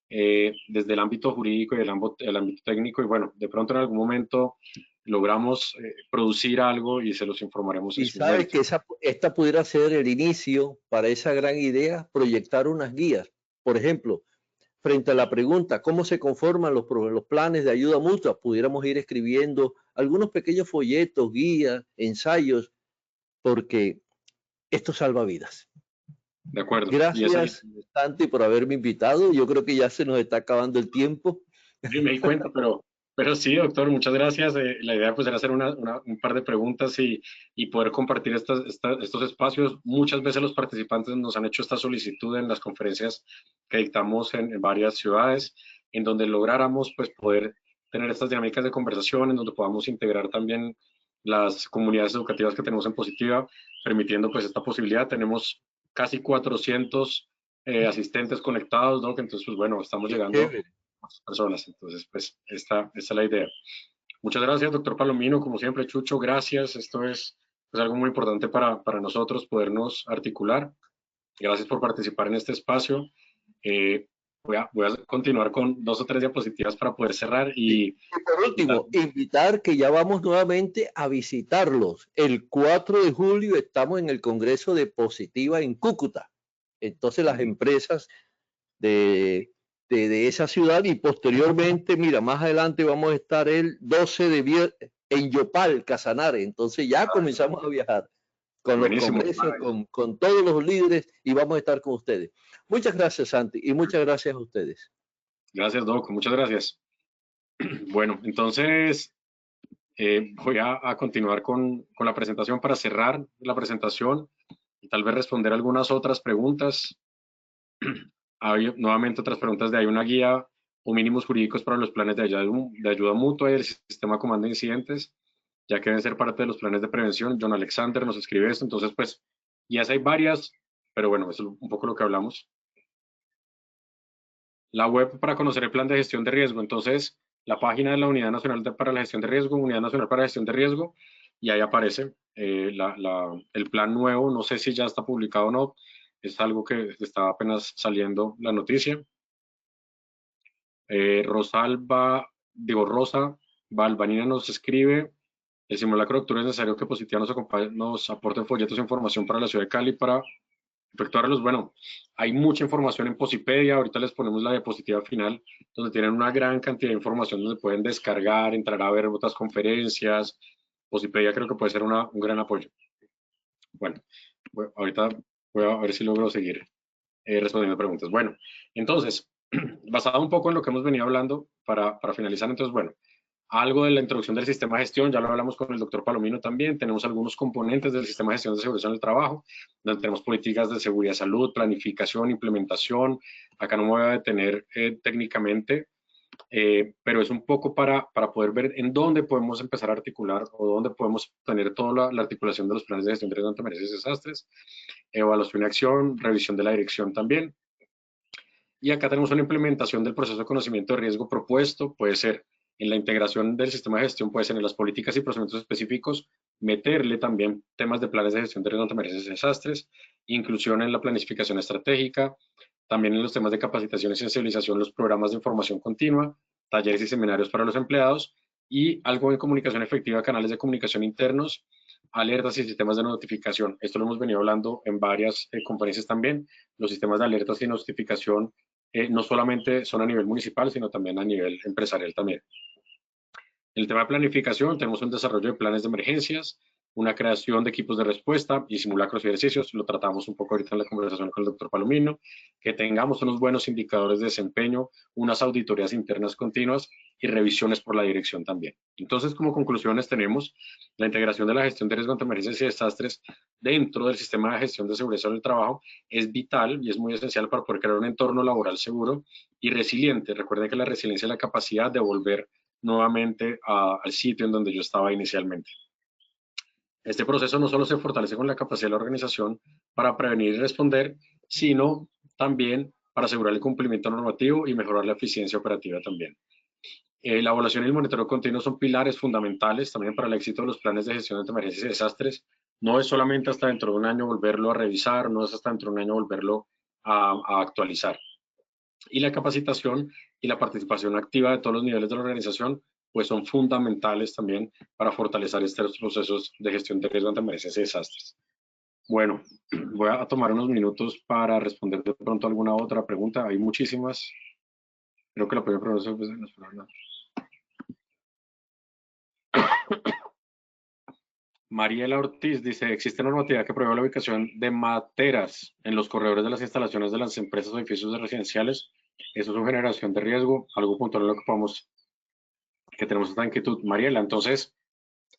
desde el ámbito jurídico y el ámbito técnico, y bueno, de pronto en algún momento logramos producir algo y se los informaremos en Y su sabes momento. que esta pudiera ser el inicio para esa gran idea, proyectar unas guías. Por ejemplo, frente a la pregunta, ¿cómo se conforman los planes de ayuda mutua? Pudiéramos ir escribiendo algunos pequeños folletos, guías, ensayos, porque esto salva vidas. De acuerdo. Y esa, Gracias, Santi, por haberme invitado. Yo creo que ya se nos está acabando el tiempo. sí, me di cuenta, pero sí, doctor, muchas gracias. La idea pues era hacer un par de preguntas y poder compartir estos espacios. Muchas veces los participantes nos han hecho esta solicitud en las conferencias que dictamos en varias ciudades, en donde lográramos pues poder tener estas dinámicas de conversación, en donde podamos integrar también las comunidades educativas que tenemos en Positiva, permitiendo pues esta posibilidad. Tenemos casi 400 asistentes conectados, ¿no? Que entonces, pues bueno, estamos llegando personas. Entonces, pues, esta es la idea. Muchas gracias, doctor Palomino. Como siempre, Chucho, gracias. Esto es algo muy importante para nosotros, podernos articular. Gracias por participar en este espacio. Voy a continuar con 2 o 3 diapositivas para poder cerrar. Y por último, invitar que ya vamos nuevamente a visitarlos. El 4 de julio estamos en el Congreso de Positiva en Cúcuta. Entonces, las empresas de esa ciudad, y posteriormente, mira, más adelante vamos a estar el 12 de viernes en Yopal, Casanare. Entonces ya comenzamos a viajar con buenísimo. los congresos, con todos los líderes, y vamos a estar con ustedes. Muchas gracias, Santi, y muchas gracias a ustedes. Gracias, Doc. Muchas gracias. Bueno, entonces voy a continuar con la presentación para cerrar la presentación y tal vez responder algunas otras preguntas. Hay nuevamente otras preguntas de hay una guía o mínimos jurídicos para los planes de ayuda mutua y el sistema comando de incidentes, ya que deben ser parte de los planes de prevención. John Alexander nos escribe esto, entonces pues guías hay varias, pero bueno, eso es un poco lo que hablamos. La web para conocer el plan de gestión de riesgo, entonces la página de la Unidad Nacional para la Gestión de Riesgo, Unidad Nacional para la Gestión de Riesgo, y ahí aparece el plan nuevo. No sé si ya está publicado o no, es algo que está apenas saliendo la noticia. Rosa Balvanina nos escribe: el simulacro de octubre es necesario que Positiva nos aporte folletos e información para la ciudad de Cali para efectuarlos. Bueno, hay mucha información en Posipedia, ahorita les ponemos la diapositiva final, donde tienen una gran cantidad de información donde pueden descargar, entrar a ver otras conferencias. Posipedia creo que puede ser un gran apoyo. Bueno, ahorita voy a ver si logro seguir respondiendo preguntas. Bueno, entonces, basado un poco en lo que hemos venido hablando, para finalizar, entonces, bueno, algo de la introducción del sistema de gestión, ya lo hablamos con el doctor Palomino también, tenemos algunos componentes del sistema de gestión de seguridad en el trabajo, donde tenemos políticas de seguridad y salud, planificación, implementación, acá no me voy a detener técnicamente, pero es un poco para poder ver en dónde podemos empezar a articular o dónde podemos tener toda la articulación de los planes de gestión de riesgos ante emergencias y desastres, evaluación y acción, revisión de la dirección también. Y acá tenemos una implementación del proceso de conocimiento de riesgo propuesto, puede ser en la integración del sistema de gestión, puede ser en las políticas y procedimientos específicos, meterle también temas de planes de gestión de riesgo ante emergencias y desastres, inclusión en la planificación estratégica, también en los temas de capacitación y sensibilización, los programas de información continua, talleres y seminarios para los empleados, y algo en comunicación efectiva, canales de comunicación internos, alertas y sistemas de notificación. Esto lo hemos venido hablando en varias conferencias también. Los sistemas de alertas y notificación no solamente son a nivel municipal, sino también a nivel empresarial también. En el tema de planificación, tenemos un desarrollo de planes de emergencias, una creación de equipos de respuesta y simulacros y ejercicios, lo tratamos un poco ahorita en la conversación con el doctor Palomino, que tengamos unos buenos indicadores de desempeño, unas auditorías internas continuas y revisiones por la dirección también. Entonces, como conclusiones tenemos la integración de la gestión de riesgo ante emergencias y desastres dentro del sistema de gestión de seguridad del trabajo es vital y es muy esencial para poder crear un entorno laboral seguro y resiliente. Recuerden que la resiliencia es la capacidad de volver nuevamente al sitio en donde yo estaba inicialmente. Este proceso no solo se fortalece con la capacidad de la organización para prevenir y responder, sino también para asegurar el cumplimiento normativo y mejorar la eficiencia operativa también. La evaluación y el monitoreo continuo son pilares fundamentales también para el éxito de los planes de gestión de emergencias y desastres. No es solamente hasta dentro de un año volverlo a revisar, no es hasta dentro de un año volverlo a actualizar. Y la capacitación y la participación activa de todos los niveles de la organización pues son fundamentales también para fortalecer estos procesos de gestión de riesgo ante emergencias y desastres. Bueno, voy a tomar unos minutos para responder de pronto alguna otra pregunta. Hay muchísimas. Creo que la primera pregunta es... Mariela Ortiz dice, ¿existe normativa que prohíba la ubicación de materas en los corredores de las instalaciones de las empresas o edificios residenciales? Eso es una generación de riesgo, algo puntual en lo que tenemos esta inquietud. Mariela, entonces,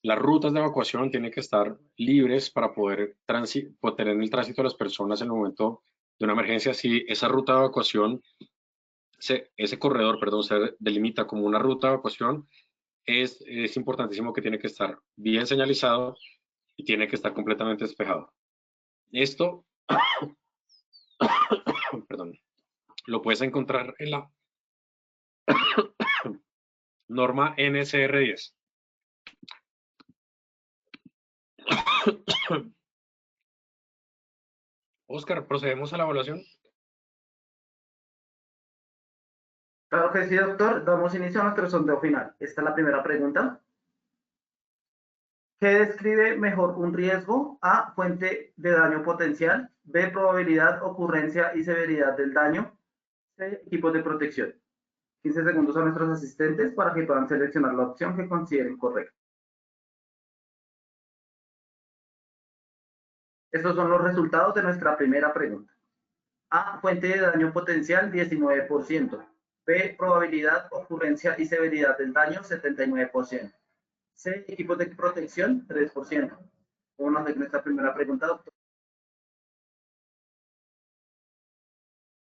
las rutas de evacuación tienen que estar libres para poder tener el tránsito de las personas en el momento de una emergencia. Si esa ruta de evacuación, ese corredor, perdón, se delimita como una ruta de evacuación, es importantísimo que tiene que estar bien señalizado y tiene que estar completamente despejado. Esto, perdón, lo puedes encontrar en la norma NCR10. Oscar, procedemos a la evaluación. Claro que sí, doctor. Damos inicio a nuestro sondeo final. Esta es la primera pregunta. ¿Qué describe mejor un riesgo? A, fuente de daño potencial. B, probabilidad, ocurrencia y severidad del daño. C, equipos de protección. 15 segundos a nuestros asistentes para que puedan seleccionar la opción que consideren correcta. Estos son los resultados de nuestra primera pregunta. A, fuente de daño potencial, 19%. B, probabilidad, ocurrencia y severidad del daño, 79%. C, equipos de protección, 3%. Vamos a hacer nuestra primera pregunta, doctor.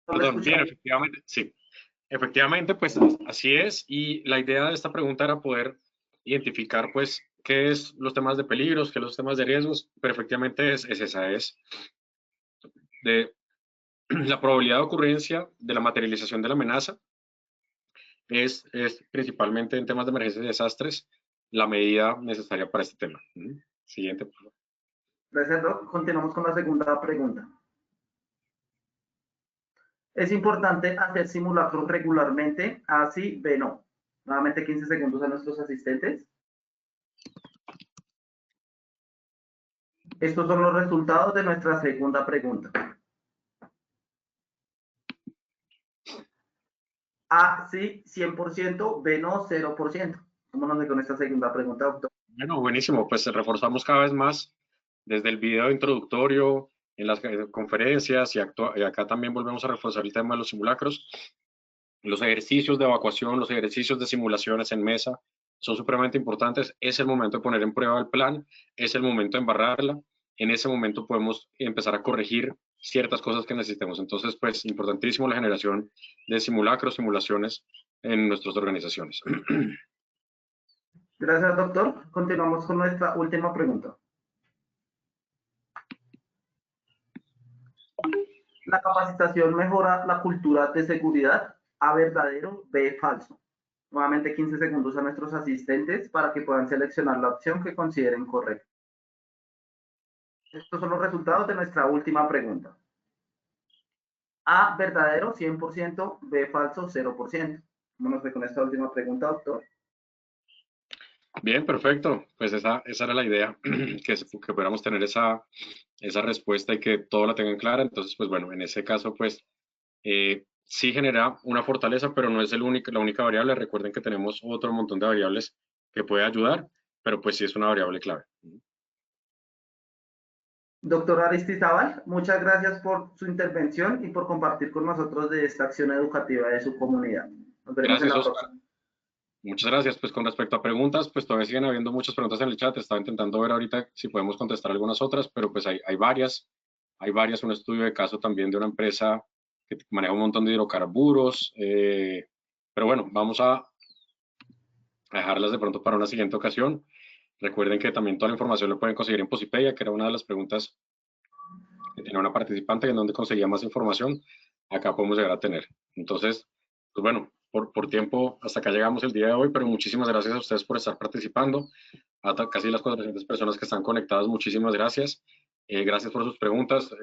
Perdón, bien, efectivamente, sí. Efectivamente, pues así es. Y la idea de esta pregunta era poder identificar, pues, qué es los temas de peligros, qué es los temas de riesgos, pero efectivamente es de la probabilidad de ocurrencia de la materialización de la amenaza, es principalmente en temas de emergencias y desastres la medida necesaria para este tema. Siguiente, por favor. Gracias, Doc. Continuamos con la segunda pregunta. Es importante hacer simulacros regularmente, A sí, B no. Nuevamente 15 segundos a nuestros asistentes. Estos son los resultados de nuestra segunda pregunta. A sí, 100%, B no, 0%. ¿Cómo nos ve con esta segunda pregunta, doctor? Bueno, buenísimo. Pues reforzamos cada vez más desde el video introductorio, en las conferencias y acá también volvemos a reforzar el tema de los simulacros. Los ejercicios de evacuación, los ejercicios de simulaciones en mesa son supremamente importantes. Es el momento de poner en prueba el plan, es el momento de embarrarla. En ese momento podemos empezar a corregir ciertas cosas que necesitemos. Entonces, pues, importantísimo la generación de simulacros, simulaciones en nuestras organizaciones. Gracias, doctor. Continuamos con nuestra última pregunta. ¿La capacitación mejora la cultura de seguridad? A, verdadero, B, falso. Nuevamente 15 segundos a nuestros asistentes para que puedan seleccionar la opción que consideren correcta. Estos son los resultados de nuestra última pregunta. A, verdadero, 100%, B, falso, 0%. ¿Cómo nos ve con esta última pregunta, doctor? Bien, perfecto. Pues esa era la idea, que pudiéramos tener esa respuesta y que todo la tengan clara. Entonces, pues bueno, en ese caso, pues sí genera una fortaleza, pero no es la única variable. Recuerden que tenemos otro montón de variables que puede ayudar, pero pues sí es una variable clave. Doctor Aristizábal, muchas gracias por su intervención y por compartir con nosotros de esta acción educativa de su comunidad. Nos veremos en la próxima. Muchas gracias. Pues con respecto a preguntas, pues todavía siguen habiendo muchas preguntas en el chat. Estaba intentando ver ahorita si podemos contestar algunas otras, pero pues hay varias. Hay varias. Un estudio de caso también de una empresa que maneja un montón de hidrocarburos. Pero bueno, vamos a dejarlas de pronto para una siguiente ocasión. Recuerden que también toda la información la pueden conseguir en Posipedia, que era una de las preguntas que tenía una participante, en donde conseguía más información. Acá podemos llegar a tener. Entonces, pues bueno, por tiempo, hasta acá llegamos el día de hoy, pero muchísimas gracias a ustedes por estar participando. A casi las 400 personas que están conectadas, muchísimas gracias. Gracias por sus preguntas.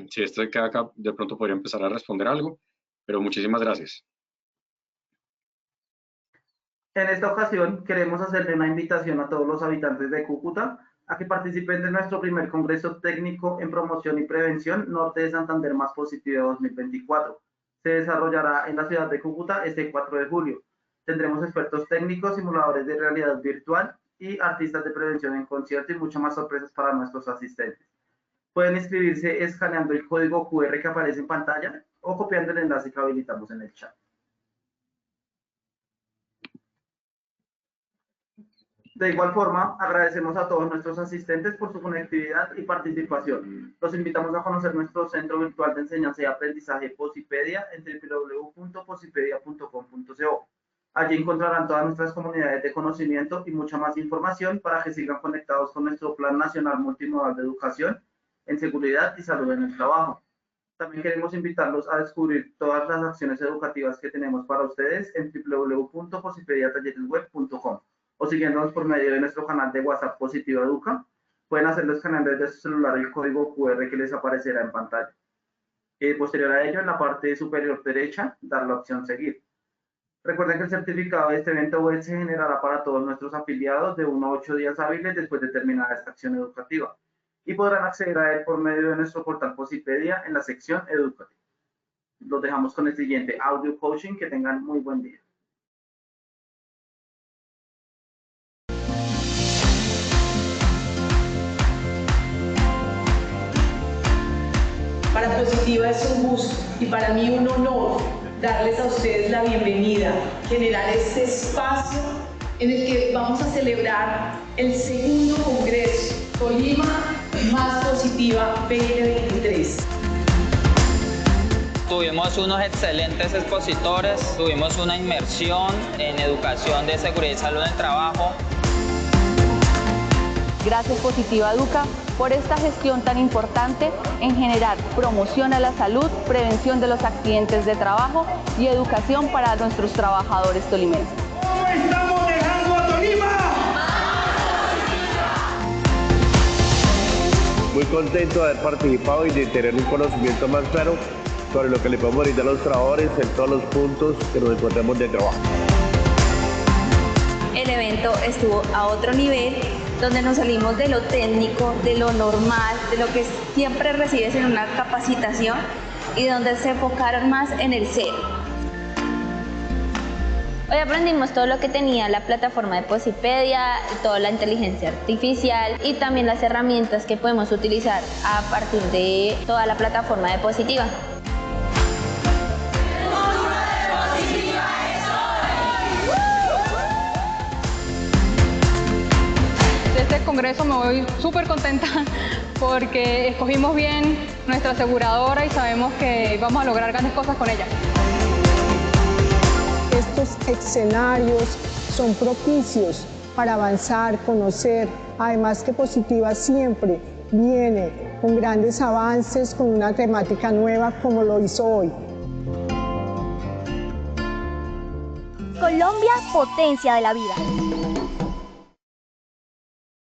Si este queda acá, de pronto podría empezar a responder algo, pero muchísimas gracias. En esta ocasión queremos hacerle una invitación a todos los habitantes de Cúcuta a que participen de nuestro primer Congreso Técnico en Promoción y Prevención Norte de Santander Más Positiva 2024. Se desarrollará en la ciudad de Cúcuta este 4 de julio. Tendremos expertos técnicos, simuladores de realidad virtual y artistas de prevención en concierto y muchas más sorpresas para nuestros asistentes. Pueden inscribirse escaneando el código QR que aparece en pantalla o copiando el enlace que habilitamos en el chat. De igual forma, agradecemos a todos nuestros asistentes por su conectividad y participación. Los invitamos a conocer nuestro centro virtual de enseñanza y aprendizaje Posipedia en www.posipedia.com.co. Allí encontrarán todas nuestras comunidades de conocimiento y mucha más información para que sigan conectados con nuestro Plan Nacional Multimodal de Educación en Seguridad y Salud en el Trabajo. También queremos invitarlos a descubrir todas las acciones educativas que tenemos para ustedes en www.posipediatalleresweb.com o siguiéndonos por medio de nuestro canal de WhatsApp Positiva Educa. Pueden hacerlo escaneando desde su celular el código QR que les aparecerá en pantalla. Posterior a ello, en la parte superior derecha, dar la opción Seguir. Recuerden que el certificado de este evento web se generará para todos nuestros afiliados de 1 a 8 días hábiles después de terminar esta acción educativa y podrán acceder a él por medio de nuestro portal Posipedia en la sección Educativa. Los dejamos con el siguiente audio coaching. Que tengan muy buen día. Para Positiva es un gusto y para mí un honor darles a ustedes la bienvenida, generar este espacio en el que vamos a celebrar el segundo Congreso Tolima Más Positiva 2023. Tuvimos unos excelentes expositores, tuvimos una inmersión en educación de seguridad y salud en el trabajo. Gracias Positiva Educa por esta gestión tan importante en generar promoción a la salud, prevención de los accidentes de trabajo y educación para nuestros trabajadores tolimenses. ¿Cómo estamos dejando a Tolima? Muy contento de haber participado y de tener un conocimiento más claro sobre lo que le podemos brindar a los trabajadores en todos los puntos que nos encontremos de trabajo. El evento estuvo a otro nivel, donde nos salimos de lo técnico, de lo normal, de lo que siempre recibes en una capacitación y donde se enfocaron más en el ser. Hoy aprendimos todo lo que tenía la plataforma de Posipedia, toda la inteligencia artificial y también las herramientas que podemos utilizar a partir de toda la plataforma de Positiva. este congreso me voy súper contenta porque escogimos bien nuestra aseguradora y sabemos que vamos a lograr grandes cosas con ella. Estos escenarios son propicios para avanzar, conocer, además que Positiva siempre viene con grandes avances, con una temática nueva como lo hizo hoy. Colombia, potencia de la vida.